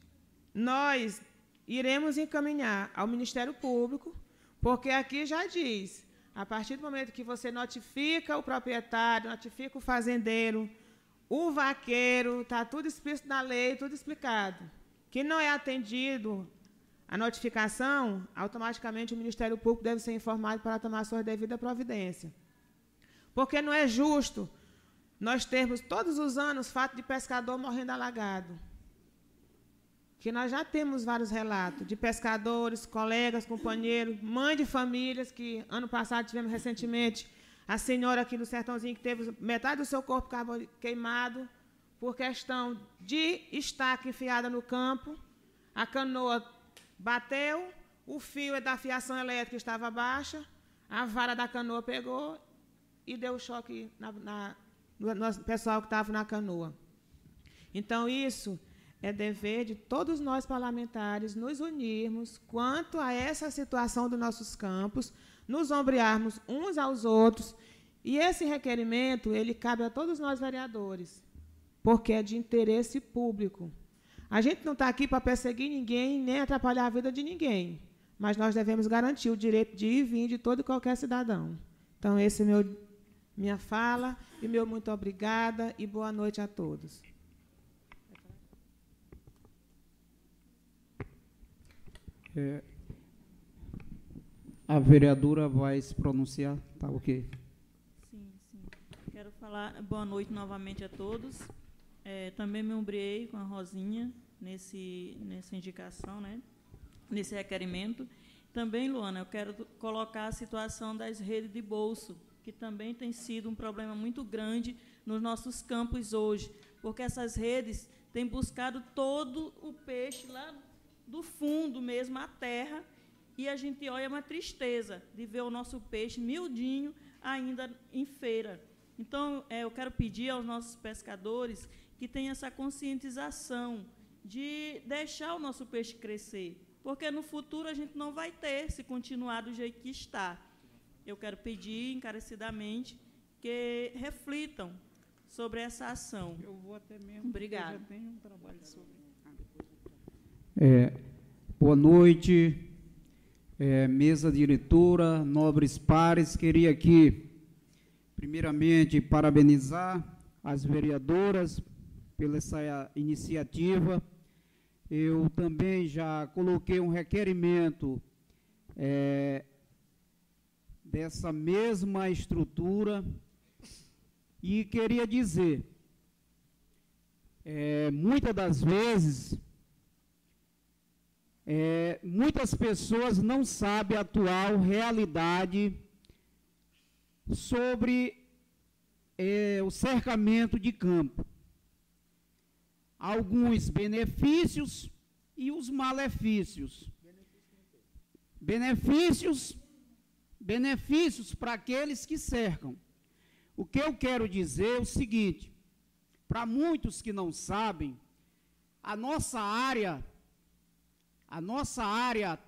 nós iremos encaminhar ao Ministério Público, porque aqui já diz, a partir do momento que você notifica o proprietário, notifica o fazendeiro, o vaqueiro, está tudo explícito na lei, tudo explicado, que não é atendido a notificação, automaticamente o Ministério Público deve ser informado para tomar sua devida providência. Porque não é justo nós termos todos os anos fato de pescador morrendo alagado. Que nós já temos vários relatos de pescadores, colegas, companheiros, mães de famílias, que ano passado tivemos recentemente a senhora aqui no Sertãozinho que teve metade do seu corpo queimado por questão de estaca enfiada no campo, a canoa bateu, o fio da fiação elétrica estava baixa, a vara da canoa pegou e deu choque no pessoal que estava na canoa. Então, isso é dever de todos nós parlamentares nos unirmos quanto a essa situação dos nossos campos, nos ombrearmos uns aos outros, e esse requerimento, ele cabe a todos nós vereadores, porque é de interesse público. A gente não está aqui para perseguir ninguém, nem atrapalhar a vida de ninguém, mas nós devemos garantir o direito de ir e vir de todo e qualquer cidadão. Então, esse é minha fala, e meu muito obrigada, e boa noite a todos. A vereadora vai se pronunciar, tá ok? Sim. Quero falar boa noite novamente a todos. Também me ombreei com a Rosinha nessa indicação, né? Nesse requerimento. Também, Luana, eu quero colocar a situação das redes de bolso, que também tem sido um problema muito grande nos nossos campos hoje, porque essas redes têm buscado todo o peixe lá do fundo mesmo, a terra, e a gente olha uma tristeza de ver o nosso peixe miudinho ainda em feira. Então, eu quero pedir aos nossos pescadores que tenham essa conscientização de deixar o nosso peixe crescer, porque no futuro a gente não vai ter, se continuar do jeito que está. Eu quero pedir encarecidamente que reflitam sobre essa ação. Eu vou até mesmo, obrigada. Eu já tenho um trabalho sobre. Boa noite, mesa diretora, nobres pares. Queria aqui, primeiramente, parabenizar as vereadoras pela essa iniciativa. Eu também já coloquei um requerimento dessa mesma estrutura e queria dizer, muitas das vezes, muitas pessoas não sabem a atual realidade sobre o cercamento de campo. Alguns benefícios e os malefícios. Benefícios para aqueles que cercam. O que eu quero dizer é o seguinte, para muitos que não sabem, a nossa área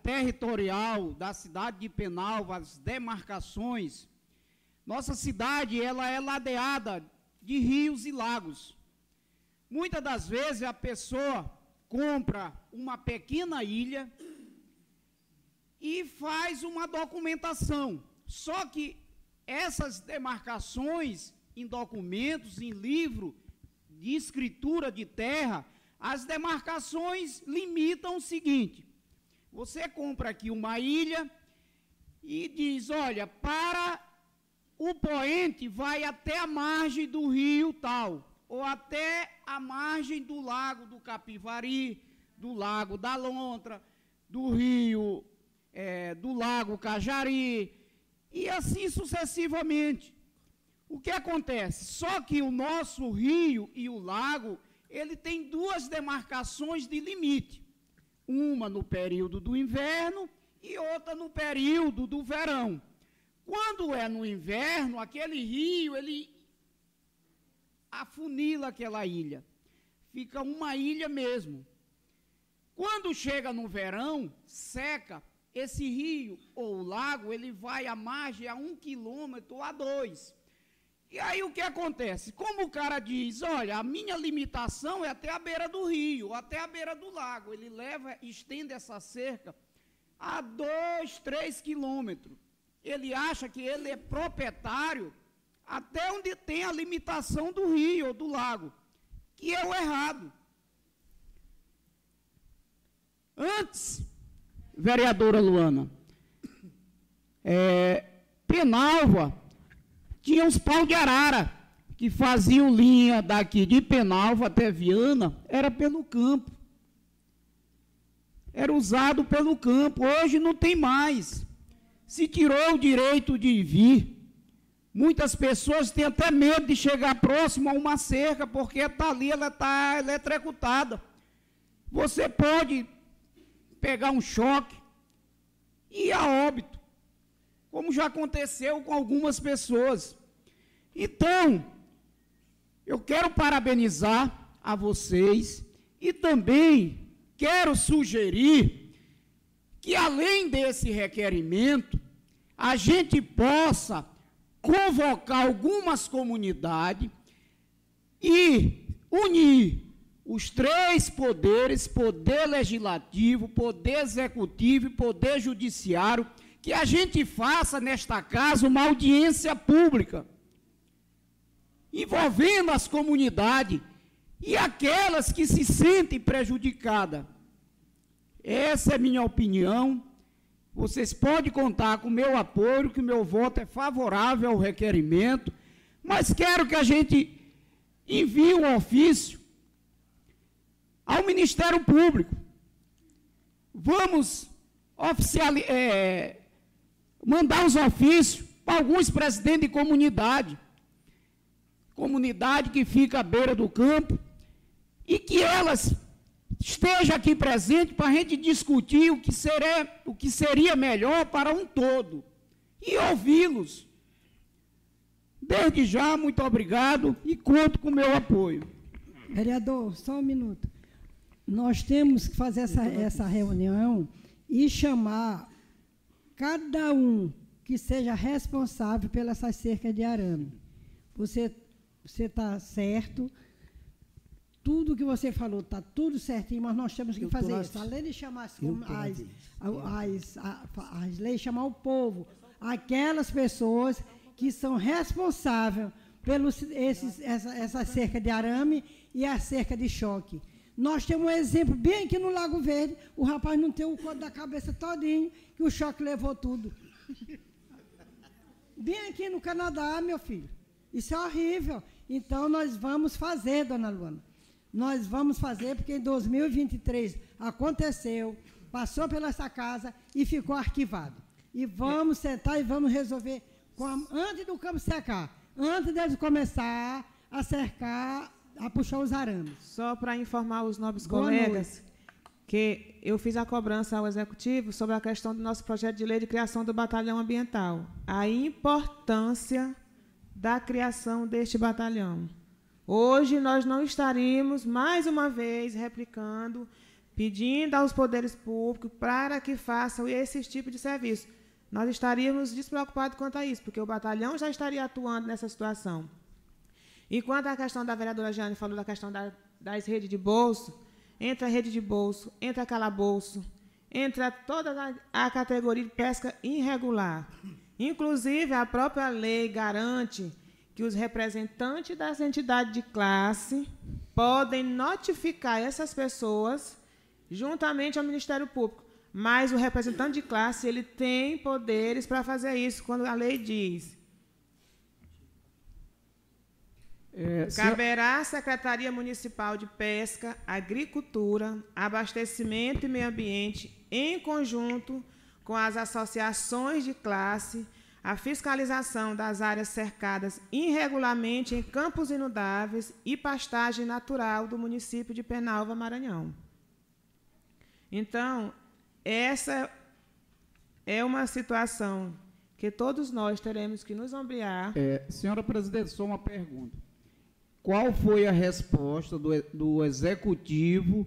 territorial da cidade de Penalva, as demarcações, nossa cidade ela é ladeada de rios e lagos. Muitas das vezes a pessoa compra uma pequena ilha e faz uma documentação. Só que essas demarcações em documentos, em livro de escritura de terra, as demarcações limitam o seguinte: você compra aqui uma ilha e diz, olha, para o poente vai até a margem do rio tal, ou até a margem do lago do Capivari, do lago da Lontra, do rio, do lago Cajari, e assim sucessivamente. O que acontece? Só que o nosso rio e o lago, ele tem duas demarcações de limite. Uma no período do inverno e outra no período do verão. Quando é no inverno, aquele rio, ele afunila aquela ilha. Fica uma ilha mesmo. Quando chega no verão, seca, esse rio ou lago, ele vai à margem a 1 quilômetro ou a 2. E aí o que acontece? Como o cara diz, olha, a minha limitação é até a beira do rio, até a beira do lago, ele estende essa cerca a 2, 3 quilômetros. Ele acha que ele é proprietário até onde tem a limitação do rio ou do lago, que é o errado. Antes, vereadora Luana, Penalva tinha os pau de arara, que faziam linha daqui de Penalva até Viana, era pelo campo. Era usado pelo campo, hoje não tem mais. Se tirou o direito de vir. Muitas pessoas têm até medo de chegar próximo a uma cerca, porque está ali, ela está eletrocutada. Você pode pegar um choque, e a óbito, como já aconteceu com algumas pessoas. Então, eu quero parabenizar a vocês e também quero sugerir que, além desse requerimento, a gente possa convocar algumas comunidades e unir os três poderes, poder legislativo, poder executivo e poder judiciário, que a gente faça nesta casa uma audiência pública, envolvendo as comunidades e aquelas que se sentem prejudicadas. Essa é minha opinião. Vocês podem contar com o meu apoio, que o meu voto é favorável ao requerimento, mas quero que a gente envie um ofício ao Ministério Público. Vamos mandar os ofícios para alguns presidentes de comunidade que fica à beira do campo, e que elas estejam aqui presentes para a gente discutir o que seria melhor para um todo e ouvi-los. Desde já, muito obrigado e conto com o meu apoio. Vereador, só um minuto. Nós temos que fazer essa reunião e chamar cada um que seja responsável pela essa cerca de arame. Você está certo, tudo que você falou está tudo certinho, mas nós temos que fazer isso. Além de chamar as leis, chamar o povo, aquelas pessoas que são responsáveis essa cerca de arame e a cerca de choque. Nós temos um exemplo bem aqui no Lago Verde, o rapaz não tem o corpo da cabeça todinho, que o choque levou tudo. Bem aqui no Canadá, meu filho. Isso é horrível. Então, nós vamos fazer, dona Luana. Nós vamos fazer, porque em 2023 aconteceu, passou pela essa casa e ficou arquivado. E vamos sentar e vamos resolver antes do campo secar, antes deles começar a cercar, a puxar os arames. Só para informar os nobres colegas que eu fiz a cobrança ao Executivo sobre a questão do nosso projeto de lei de criação do batalhão ambiental. A importância da criação deste batalhão. Hoje nós não estaríamos, mais uma vez, replicando, pedindo aos poderes públicos para que façam esse tipo de serviço. Nós estaríamos despreocupados quanto a isso, porque o batalhão já estaria atuando nessa situação. E quanto à questão da vereadora Jane falou da questão das redes de bolso, entra a rede de bolso, entra calabouço, entra toda a categoria de pesca irregular. Inclusive, a própria lei garante que os representantes das entidades de classe podem notificar essas pessoas juntamente ao Ministério Público. Mas o representante de classe ele tem poderes para fazer isso, quando a lei diz. Caberá à Secretaria Municipal de Pesca, Agricultura, Abastecimento e Meio Ambiente, em conjunto com as associações de classe, a fiscalização das áreas cercadas irregularmente em campos inundáveis e pastagem natural do município de Penalva, Maranhão. Então, essa é uma situação que todos nós teremos que nos ombrear. Senhora presidente, só uma pergunta. Qual foi a resposta do Executivo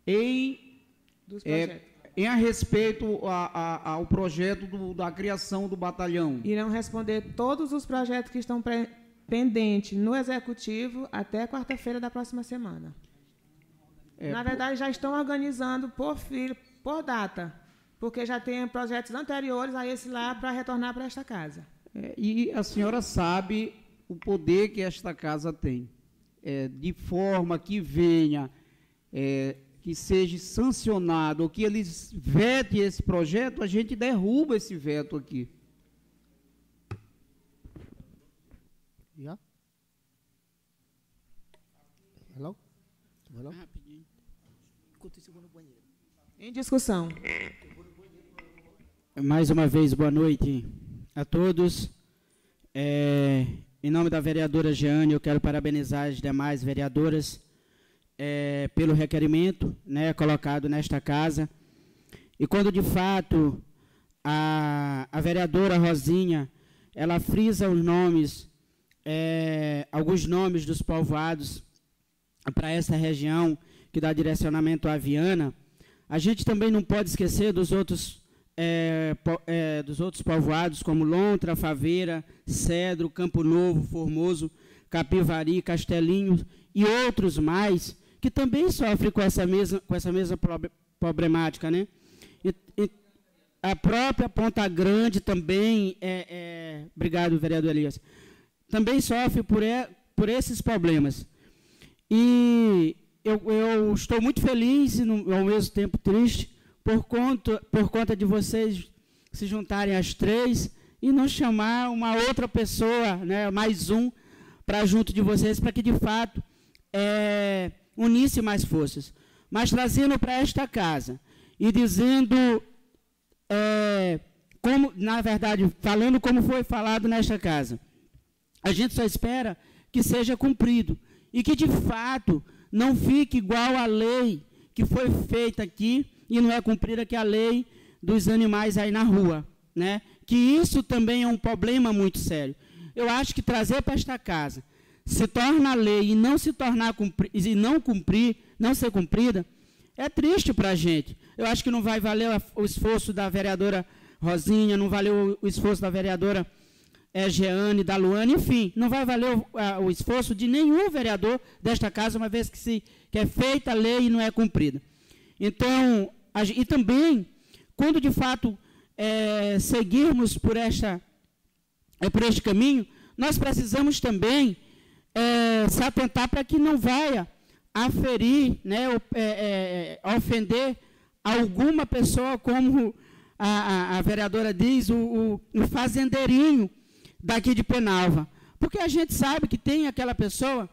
em a respeito ao projeto da criação do batalhão? Irão responder todos os projetos que estão pendentes no Executivo até quarta-feira da próxima semana. Na verdade, já estão organizando por data, porque já tem projetos anteriores a esse lá para retornar para esta casa. E a senhora sabe o poder que esta casa tem, de forma que venha, que seja sancionado, ou que eles vetem esse projeto, a gente derruba esse veto aqui. Yeah? Hello? Hello? Em discussão. Mais uma vez, boa noite a todos. Em nome da vereadora Jeane, eu quero parabenizar as demais vereadoras pelo requerimento colocado nesta casa. E quando, de fato, a vereadora Rosinha, ela frisa os nomes, alguns nomes dos povoados para essa região que dá direcionamento à Viana. A gente também não pode esquecer dos outros povoados, como Lontra, Faveira, Cedro, Campo Novo, Formoso, Capivari, Castelinho e outros mais, que também sofrem com essa mesma problemática, né? E a própria Ponta Grande também, obrigado, vereador Elias, também sofre por esses problemas. E eu estou muito feliz e, ao mesmo tempo, triste por conta de vocês se juntarem às 3 e não chamar uma outra pessoa, né, mais um, para junto de vocês, para que, de fato, unisse mais forças. Mas trazendo para esta casa e dizendo, como, na verdade, falando como foi falado nesta casa, a gente só espera que seja cumprido e que, de fato, não fique igual à lei que foi feita aqui e não é cumprida, que é a lei dos animais aí na rua, né? Que isso também é um problema muito sério. Eu acho que trazer para esta casa se torna lei e não se tornar e não ser cumprida, é triste para a gente. Eu acho que não vai valer o esforço da vereadora Rosinha, não valeu o esforço da vereadora Jeane, da Luana, enfim, não vai valer o esforço de nenhum vereador desta casa, uma vez que é feita a lei e não é cumprida. Então, e também, quando de fato seguirmos por este caminho, nós precisamos também se atentar para que não vai aferir, né, ofender alguma pessoa, como a vereadora diz, o fazendeirinho daqui de Penalva. Porque a gente sabe que tem aquela pessoa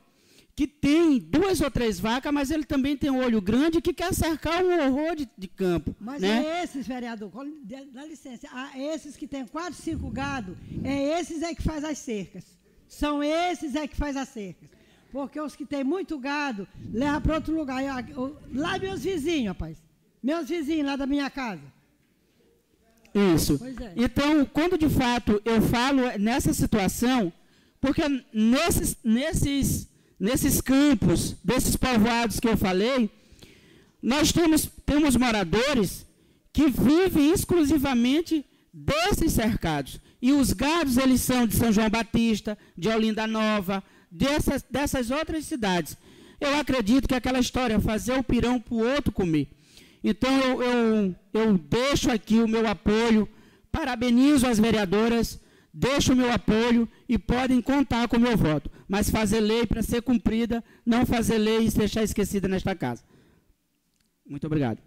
que tem 2 ou 3 vacas, mas ele também tem um olho grande que quer cercar um horror de campo. Mas né? Esses, vereador, dá licença, esses que têm 4, 5 gado, esses que faz as cercas. São esses que faz as cercas. Porque os que têm muito gado, levam para outro lugar. Lá meus vizinhos, rapaz. Meus vizinhos lá da minha casa. Isso. Então, quando de fato eu falo nessa situação, porque nesses campos, desses povoados que eu falei, nós temos moradores que vivem exclusivamente desses cercados. E os gados, eles são de São João Batista, de Olinda Nova, dessas outras cidades. Eu acredito que aquela história, fazer o pirão para o outro comer. Então, eu deixo aqui o meu apoio, parabenizo as vereadoras, deixo o meu apoio e podem contar com o meu voto. Mas fazer lei para ser cumprida, não fazer lei e se deixar esquecida nesta casa. Muito obrigado.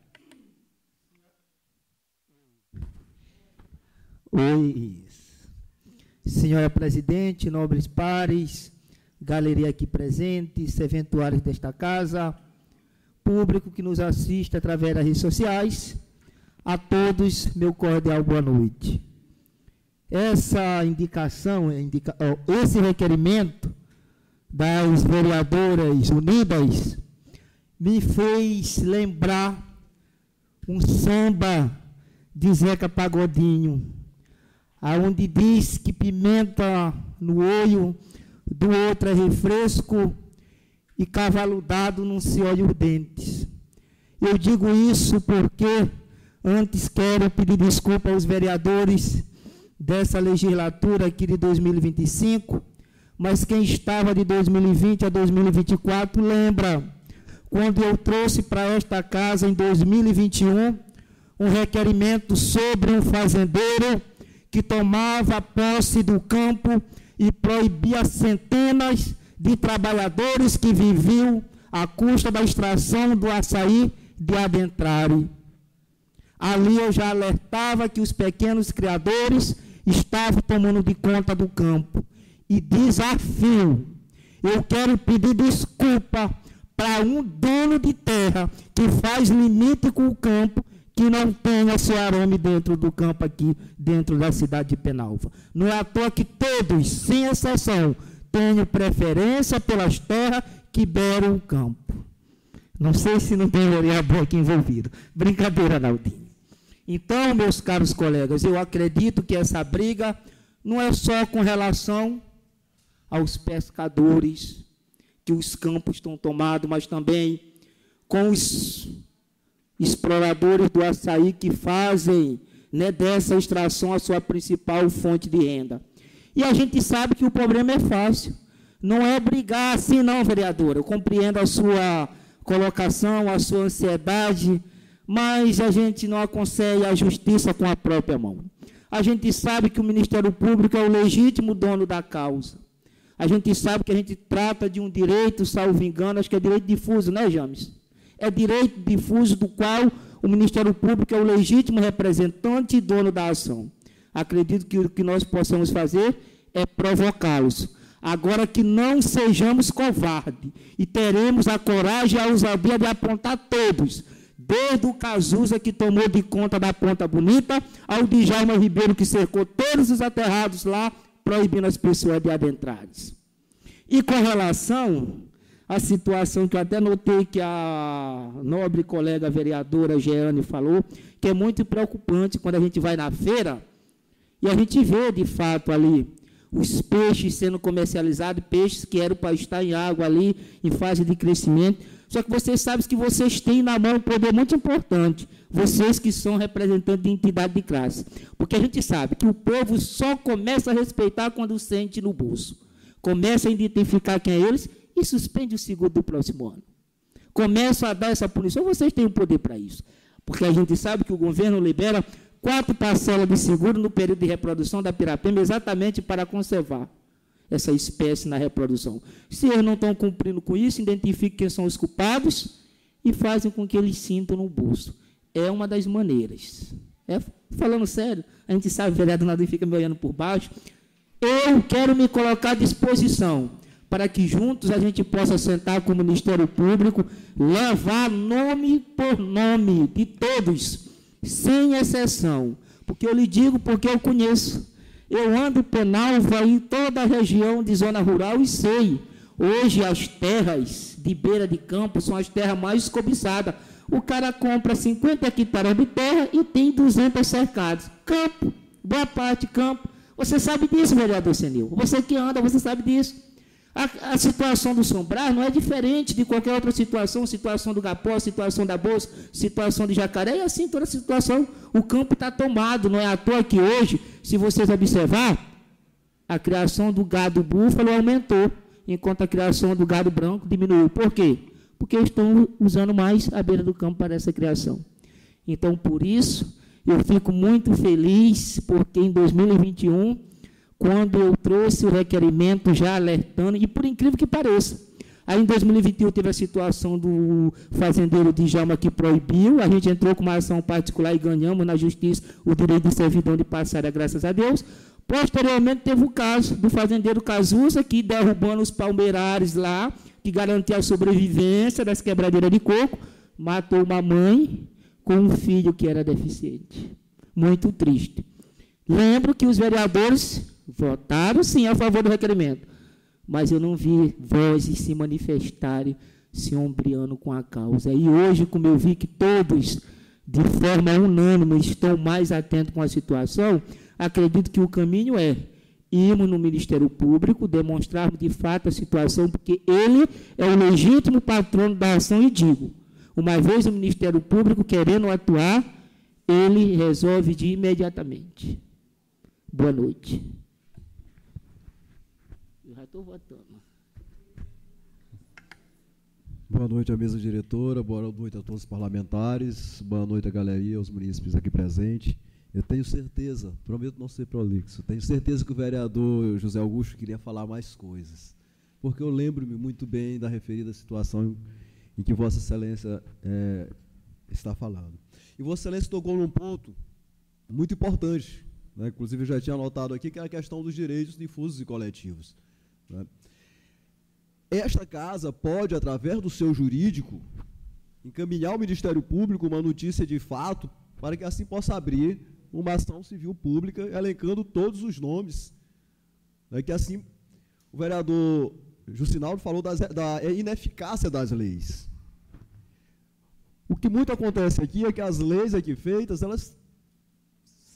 Oi, senhora presidente, nobres pares, galeria aqui presente, serventuários desta casa, público que nos assiste através das redes sociais, a todos, meu cordial boa noite. Essa indicação, esse requerimento das vereadoras unidas me fez lembrar um samba de Zeca Pagodinho, aonde diz que pimenta no olho do outro é refresco e cavalo dado não se olha os dentes. Eu digo isso porque antes quero pedir desculpa aos vereadores dessa legislatura aqui de 2025, mas quem estava de 2020 a 2024 lembra quando eu trouxe para esta casa em 2021 um requerimento sobre um fazendeiro que tomava posse do campo e proibia centenas de trabalhadores que viviam à custa da extração do açaí de adentrarem. Ali eu já alertava que os pequenos criadores estavam tomando de conta do campo. E desafio, eu quero pedir desculpa para um dono de terra que faz limite com o campo, que não tenha seu arame dentro do campo aqui, dentro da cidade de Penalva. Não é à toa que todos, sem exceção, têm preferência pelas terras que beiram o campo. Não sei se não tem vereador aqui envolvido. Brincadeira, Naldinho. Então, meus caros colegas, eu acredito que essa briga não é só com relação aos pescadores, que os campos estão tomados, mas também com os exploradores do açaí que fazem, né, dessa extração a sua principal fonte de renda. E a gente sabe que o problema é fácil. Não é brigar assim, não, vereadora. Eu compreendo a sua colocação, a sua ansiedade, mas a gente não aconselha a justiça com a própria mão. A gente sabe que o Ministério Público é o legítimo dono da causa. A gente sabe que a gente trata de um direito, salvo engano, acho que é direito difuso, né, James? É direito difuso do qual o Ministério Público é o legítimo representante e dono da ação. Acredito que o que nós possamos fazer é provocá-los. Agora que não sejamos covardes e teremos a coragem e a ousadia de apontar todos, desde o Cazuza, que tomou de conta da Ponta Bonita, ao Djalma Ribeiro, que cercou todos os aterrados lá, proibindo as pessoas de adentrarem. E com relação à situação que eu até notei que a nobre colega vereadora Jeane falou, que é muito preocupante quando a gente vai na feira e a gente vê, de fato, ali os peixes sendo comercializados, peixes que eram para estar em água ali, em fase de crescimento. Só que vocês sabem que vocês têm na mão um poder muito importante, vocês que são representantes de entidade de classe. Porque a gente sabe que o povo só começa a respeitar quando sente no bolso. Começa a identificar quem é eles e suspende o seguro do próximo ano. Começa a dar essa punição, vocês têm o poder para isso. Porque a gente sabe que o governo libera 4 parcelas de seguro no período de reprodução da Pirapema, exatamente para conservar essa espécie na reprodução. Se eles não estão cumprindo com isso, identifiquem quem são os culpados e fazem com que eles sintam no bolso. É uma das maneiras. Falando sério, a gente sabe, o vereador Nadir fica me olhando por baixo. Eu quero me colocar à disposição para que juntos a gente possa sentar com o Ministério Público, levar nome por nome de todos, sem exceção. Porque eu lhe digo, porque eu conheço. Eu ando Penalva em toda a região de zona rural e sei. Hoje as terras de beira de campo são as terras mais cobiçadas. O cara compra 50 hectares de terra e tem 200 cercados. Campo, boa parte campo. Você sabe disso, vereador Senil. Você que anda, você sabe disso. A situação do Sombrar não é diferente de qualquer outra situação, situação do Gapó, situação da Bolsa, situação de Jacaré, e assim toda a situação. O campo está tomado, não é à toa que hoje, se vocês observar, a criação do gado búfalo aumentou, enquanto a criação do gado branco diminuiu. Por quê? Porque estão usando mais a beira do campo para essa criação. Então, por isso, eu fico muito feliz, porque em 2021, quando eu trouxe o requerimento já alertando, e por incrível que pareça, aí em 2021 teve a situação do fazendeiro Djalma que proibiu, a gente entrou com uma ação particular e ganhamos na justiça o direito de servidão de passária, graças a Deus. Posteriormente teve o caso do fazendeiro Cazuza, que derrubando os palmeirares lá, que garantia a sobrevivência das quebradeiras de coco, matou uma mãe com um filho que era deficiente. Muito triste. Lembro que os vereadores votaram, sim, a favor do requerimento, mas eu não vi vozes se manifestarem, se ombreando com a causa. E hoje, como eu vi que todos, de forma unânime, estão mais atentos com a situação, acredito que o caminho é irmos no Ministério Público, demonstrarmos de fato a situação, porque ele é o legítimo patrono da ação, e digo, uma vez o Ministério Público querendo atuar, ele resolve de imediatamente. Boa noite. Eu já estou votando. Boa noite à mesa diretora, boa noite a todos os parlamentares, boa noite à galeria, aos munícipes aqui presentes. Eu tenho certeza, prometo não ser prolixo, tenho certeza que o vereador José Augusto queria falar mais coisas, porque eu lembro-me muito bem da referida situação em que Vossa Excelência está falando. E Vossa Excelência tocou num ponto muito importante, né? Inclusive eu já tinha anotado aqui, que é a questão dos direitos difusos e coletivos, né? Esta casa pode, através do seu jurídico, encaminhar ao Ministério Público uma notícia de fato, para que assim possa abrir uma ação civil pública, elencando todos os nomes, né, que assim o vereador Jucinaldo falou da ineficácia das leis. O que muito acontece aqui é que as leis aqui feitas, elas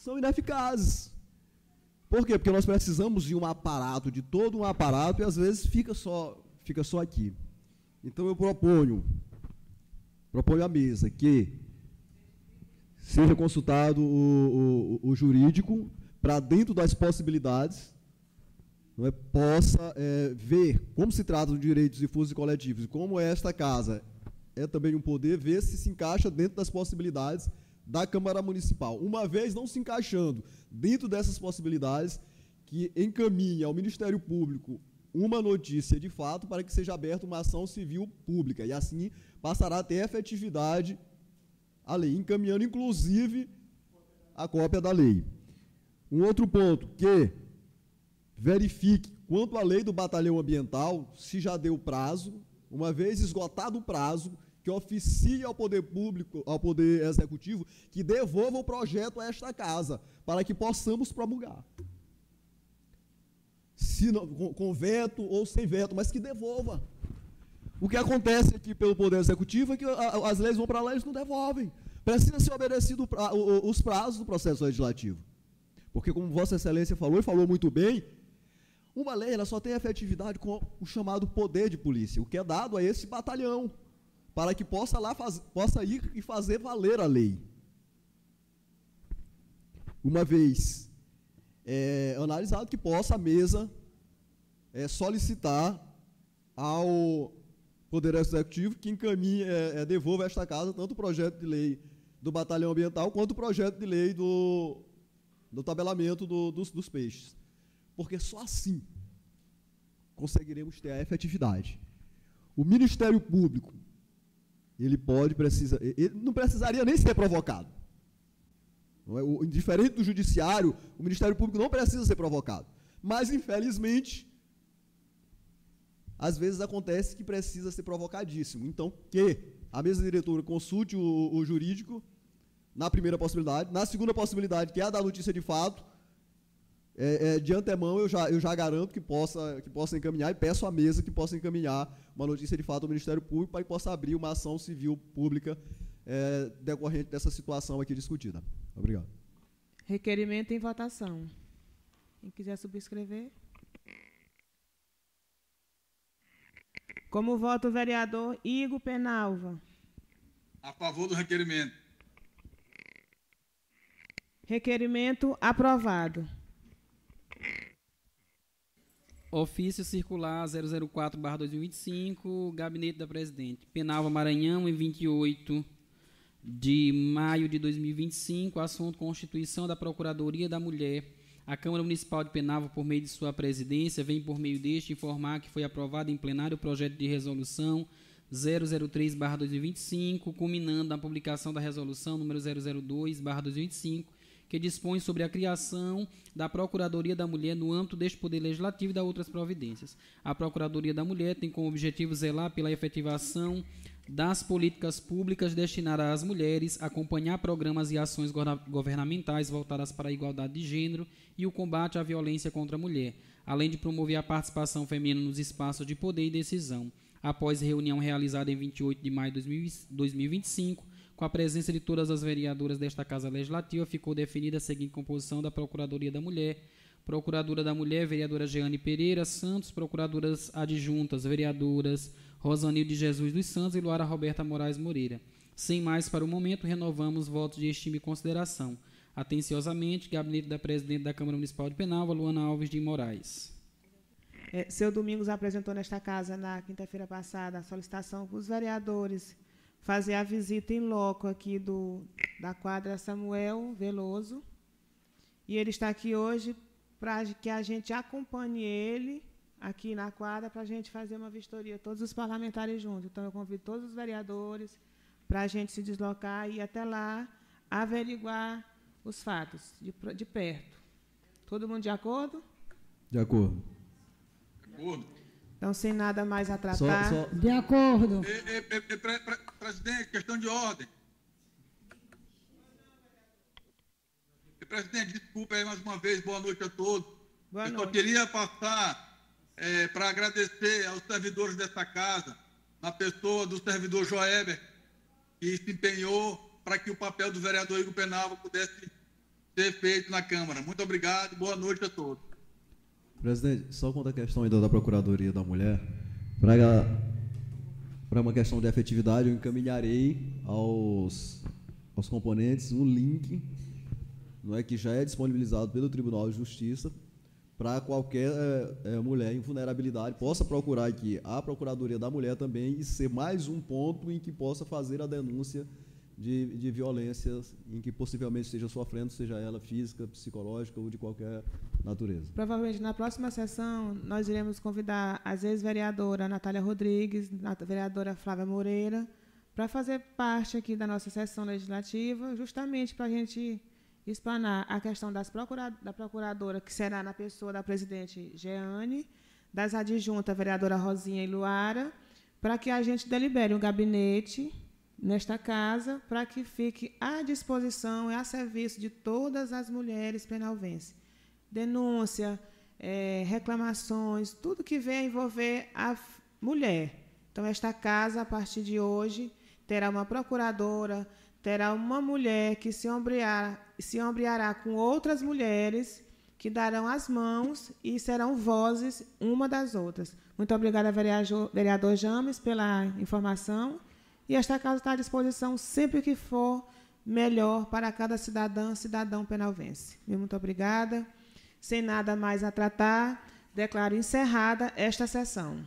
são ineficazes. Por quê? Porque nós precisamos de um aparato, de todo um aparato, e às vezes fica só aqui. Então eu proponho à mesa que seja consultado o jurídico para, dentro das possibilidades, não é, possa ver como se trata de direitos difusos e coletivos, e como esta casa é também um poder, ver se encaixa dentro das possibilidades da Câmara Municipal. Uma vez não se encaixando dentro dessas possibilidades, que encaminhe ao Ministério Público uma notícia de fato para que seja aberta uma ação civil pública, e assim passará a ter efetividade a lei, encaminhando inclusive a cópia da lei. Um outro ponto, que verifique quanto à lei do batalhão ambiental, se já deu prazo, uma vez esgotado o prazo, que oficie ao poder público, ao poder executivo, que devolva o projeto a esta casa, para que possamos promulgar. Se não, com veto ou sem veto, mas que devolva. O que acontece aqui pelo poder executivo é que as leis vão para lá e eles não devolvem. Precisa ser obedecido os prazos do processo legislativo. Porque, como Vossa Excelência falou, e falou muito bem, uma lei ela só tem efetividade com o chamado poder de polícia, o que é dado a esse batalhão, para que possa ir e fazer valer a lei. Uma vez analisado, que possa a mesa solicitar ao Poder Executivo que encaminhe, devolva a esta casa tanto o projeto de lei do batalhão ambiental quanto o projeto de lei do tabelamento dos peixes. Porque só assim conseguiremos ter a efetividade. O Ministério Público, ele não precisaria nem ser provocado. Não é? Diferente do Judiciário, o Ministério Público não precisa ser provocado. Mas, infelizmente, às vezes acontece que precisa ser provocadíssimo. Então, que a mesa diretora consulte o jurídico na primeira possibilidade. Na segunda possibilidade, que é a da notícia de fato, de antemão eu já garanto que possa encaminhar, e peço à mesa que possa encaminhar uma notícia de fato ao Ministério Público para que possa abrir uma ação civil pública decorrente dessa situação aqui discutida. Obrigado. Requerimento em votação. Quem quiser subscrever. Como voto o vereador Igor Penalva. A favor do requerimento. Requerimento aprovado. Ofício circular 004/2025, Gabinete da Presidente. Penalva, Maranhão, em 28 de maio de 2025, assunto Constituição da Procuradoria da Mulher. A Câmara Municipal de Penalva, por meio de sua presidência, vem por meio deste informar que foi aprovado em plenário o projeto de resolução 003/2025, culminando na publicação da resolução número 002/2025, que dispõe sobre a criação da Procuradoria da Mulher no âmbito deste Poder Legislativo e das outras providências. A Procuradoria da Mulher tem como objetivo zelar pela efetivação das políticas públicas destinadas às mulheres, acompanhar programas e ações governamentais voltadas para a igualdade de gênero e o combate à violência contra a mulher, além de promover a participação feminina nos espaços de poder e decisão. Após reunião realizada em 28 de maio de 2025, com a presença de todas as vereadoras desta Casa Legislativa, ficou definida a seguinte composição da Procuradoria da Mulher. Procuradora da Mulher, vereadora Jeane Pereira Santos. Procuradoras adjuntas, vereadoras Rosanil de Jesus dos Santos e Luara Roberta Moraes Moreira. Sem mais para o momento, renovamos votos de estima e consideração. Atenciosamente, Gabinete da Presidente da Câmara Municipal de Penalva, Luana Alves de Moraes. Seu Domingos apresentou nesta casa, na quinta-feira passada, a solicitação para os vereadores fazer a visita em loco aqui da quadra Samuel Veloso. E ele está aqui hoje para que a gente acompanhe ele aqui na quadra para a gente fazer uma vistoria, todos os parlamentares juntos. Então, eu convido todos os vereadores para a gente se deslocar e ir até lá averiguar os fatos de perto. Todo mundo de acordo? De acordo. Então, sem nada mais a tratar. De acordo. Presidente, questão de ordem. Presidente, desculpa aí mais uma vez, boa noite a todos. Boa noite. Eu só queria passar para agradecer aos servidores desta casa, na pessoa do servidor Joeber, que se empenhou para que o papel do vereador Igor Penalva pudesse ser feito na Câmara. Muito obrigado e boa noite a todos. Presidente, só quanto à questão ainda da Procuradoria da Mulher, para uma questão de efetividade, eu encaminharei aos componentes um link, não é, que já é disponibilizado pelo Tribunal de Justiça, para qualquer mulher em vulnerabilidade possa procurar aqui a Procuradoria da Mulher também e ser mais um ponto em que possa fazer a denúncia de violências em que possivelmente esteja sofrendo, seja ela física, psicológica ou de qualquer natureza. Provavelmente na próxima sessão nós iremos convidar as ex-vereadoras Natália Rodrigues, a vereadora Flávia Moreira, para fazer parte aqui da nossa sessão legislativa, justamente para a gente explanar a questão da procuradora, que será na pessoa da presidente Jeane, das adjuntas vereadora Rosinha e Luara, para que a gente delibere um gabinete nesta casa, para que fique à disposição e a serviço de todas as mulheres penalvenses. Denúncia, reclamações, tudo que venha envolver a mulher. Então, esta casa, a partir de hoje, terá uma procuradora, terá uma mulher que se ombreará com outras mulheres que darão as mãos e serão vozes uma das outras. Muito obrigada, vereador James, pela informação. E esta casa está à disposição sempre que for melhor para cada cidadão penalvense. Muito obrigada. Sem nada mais a tratar, declaro encerrada esta sessão.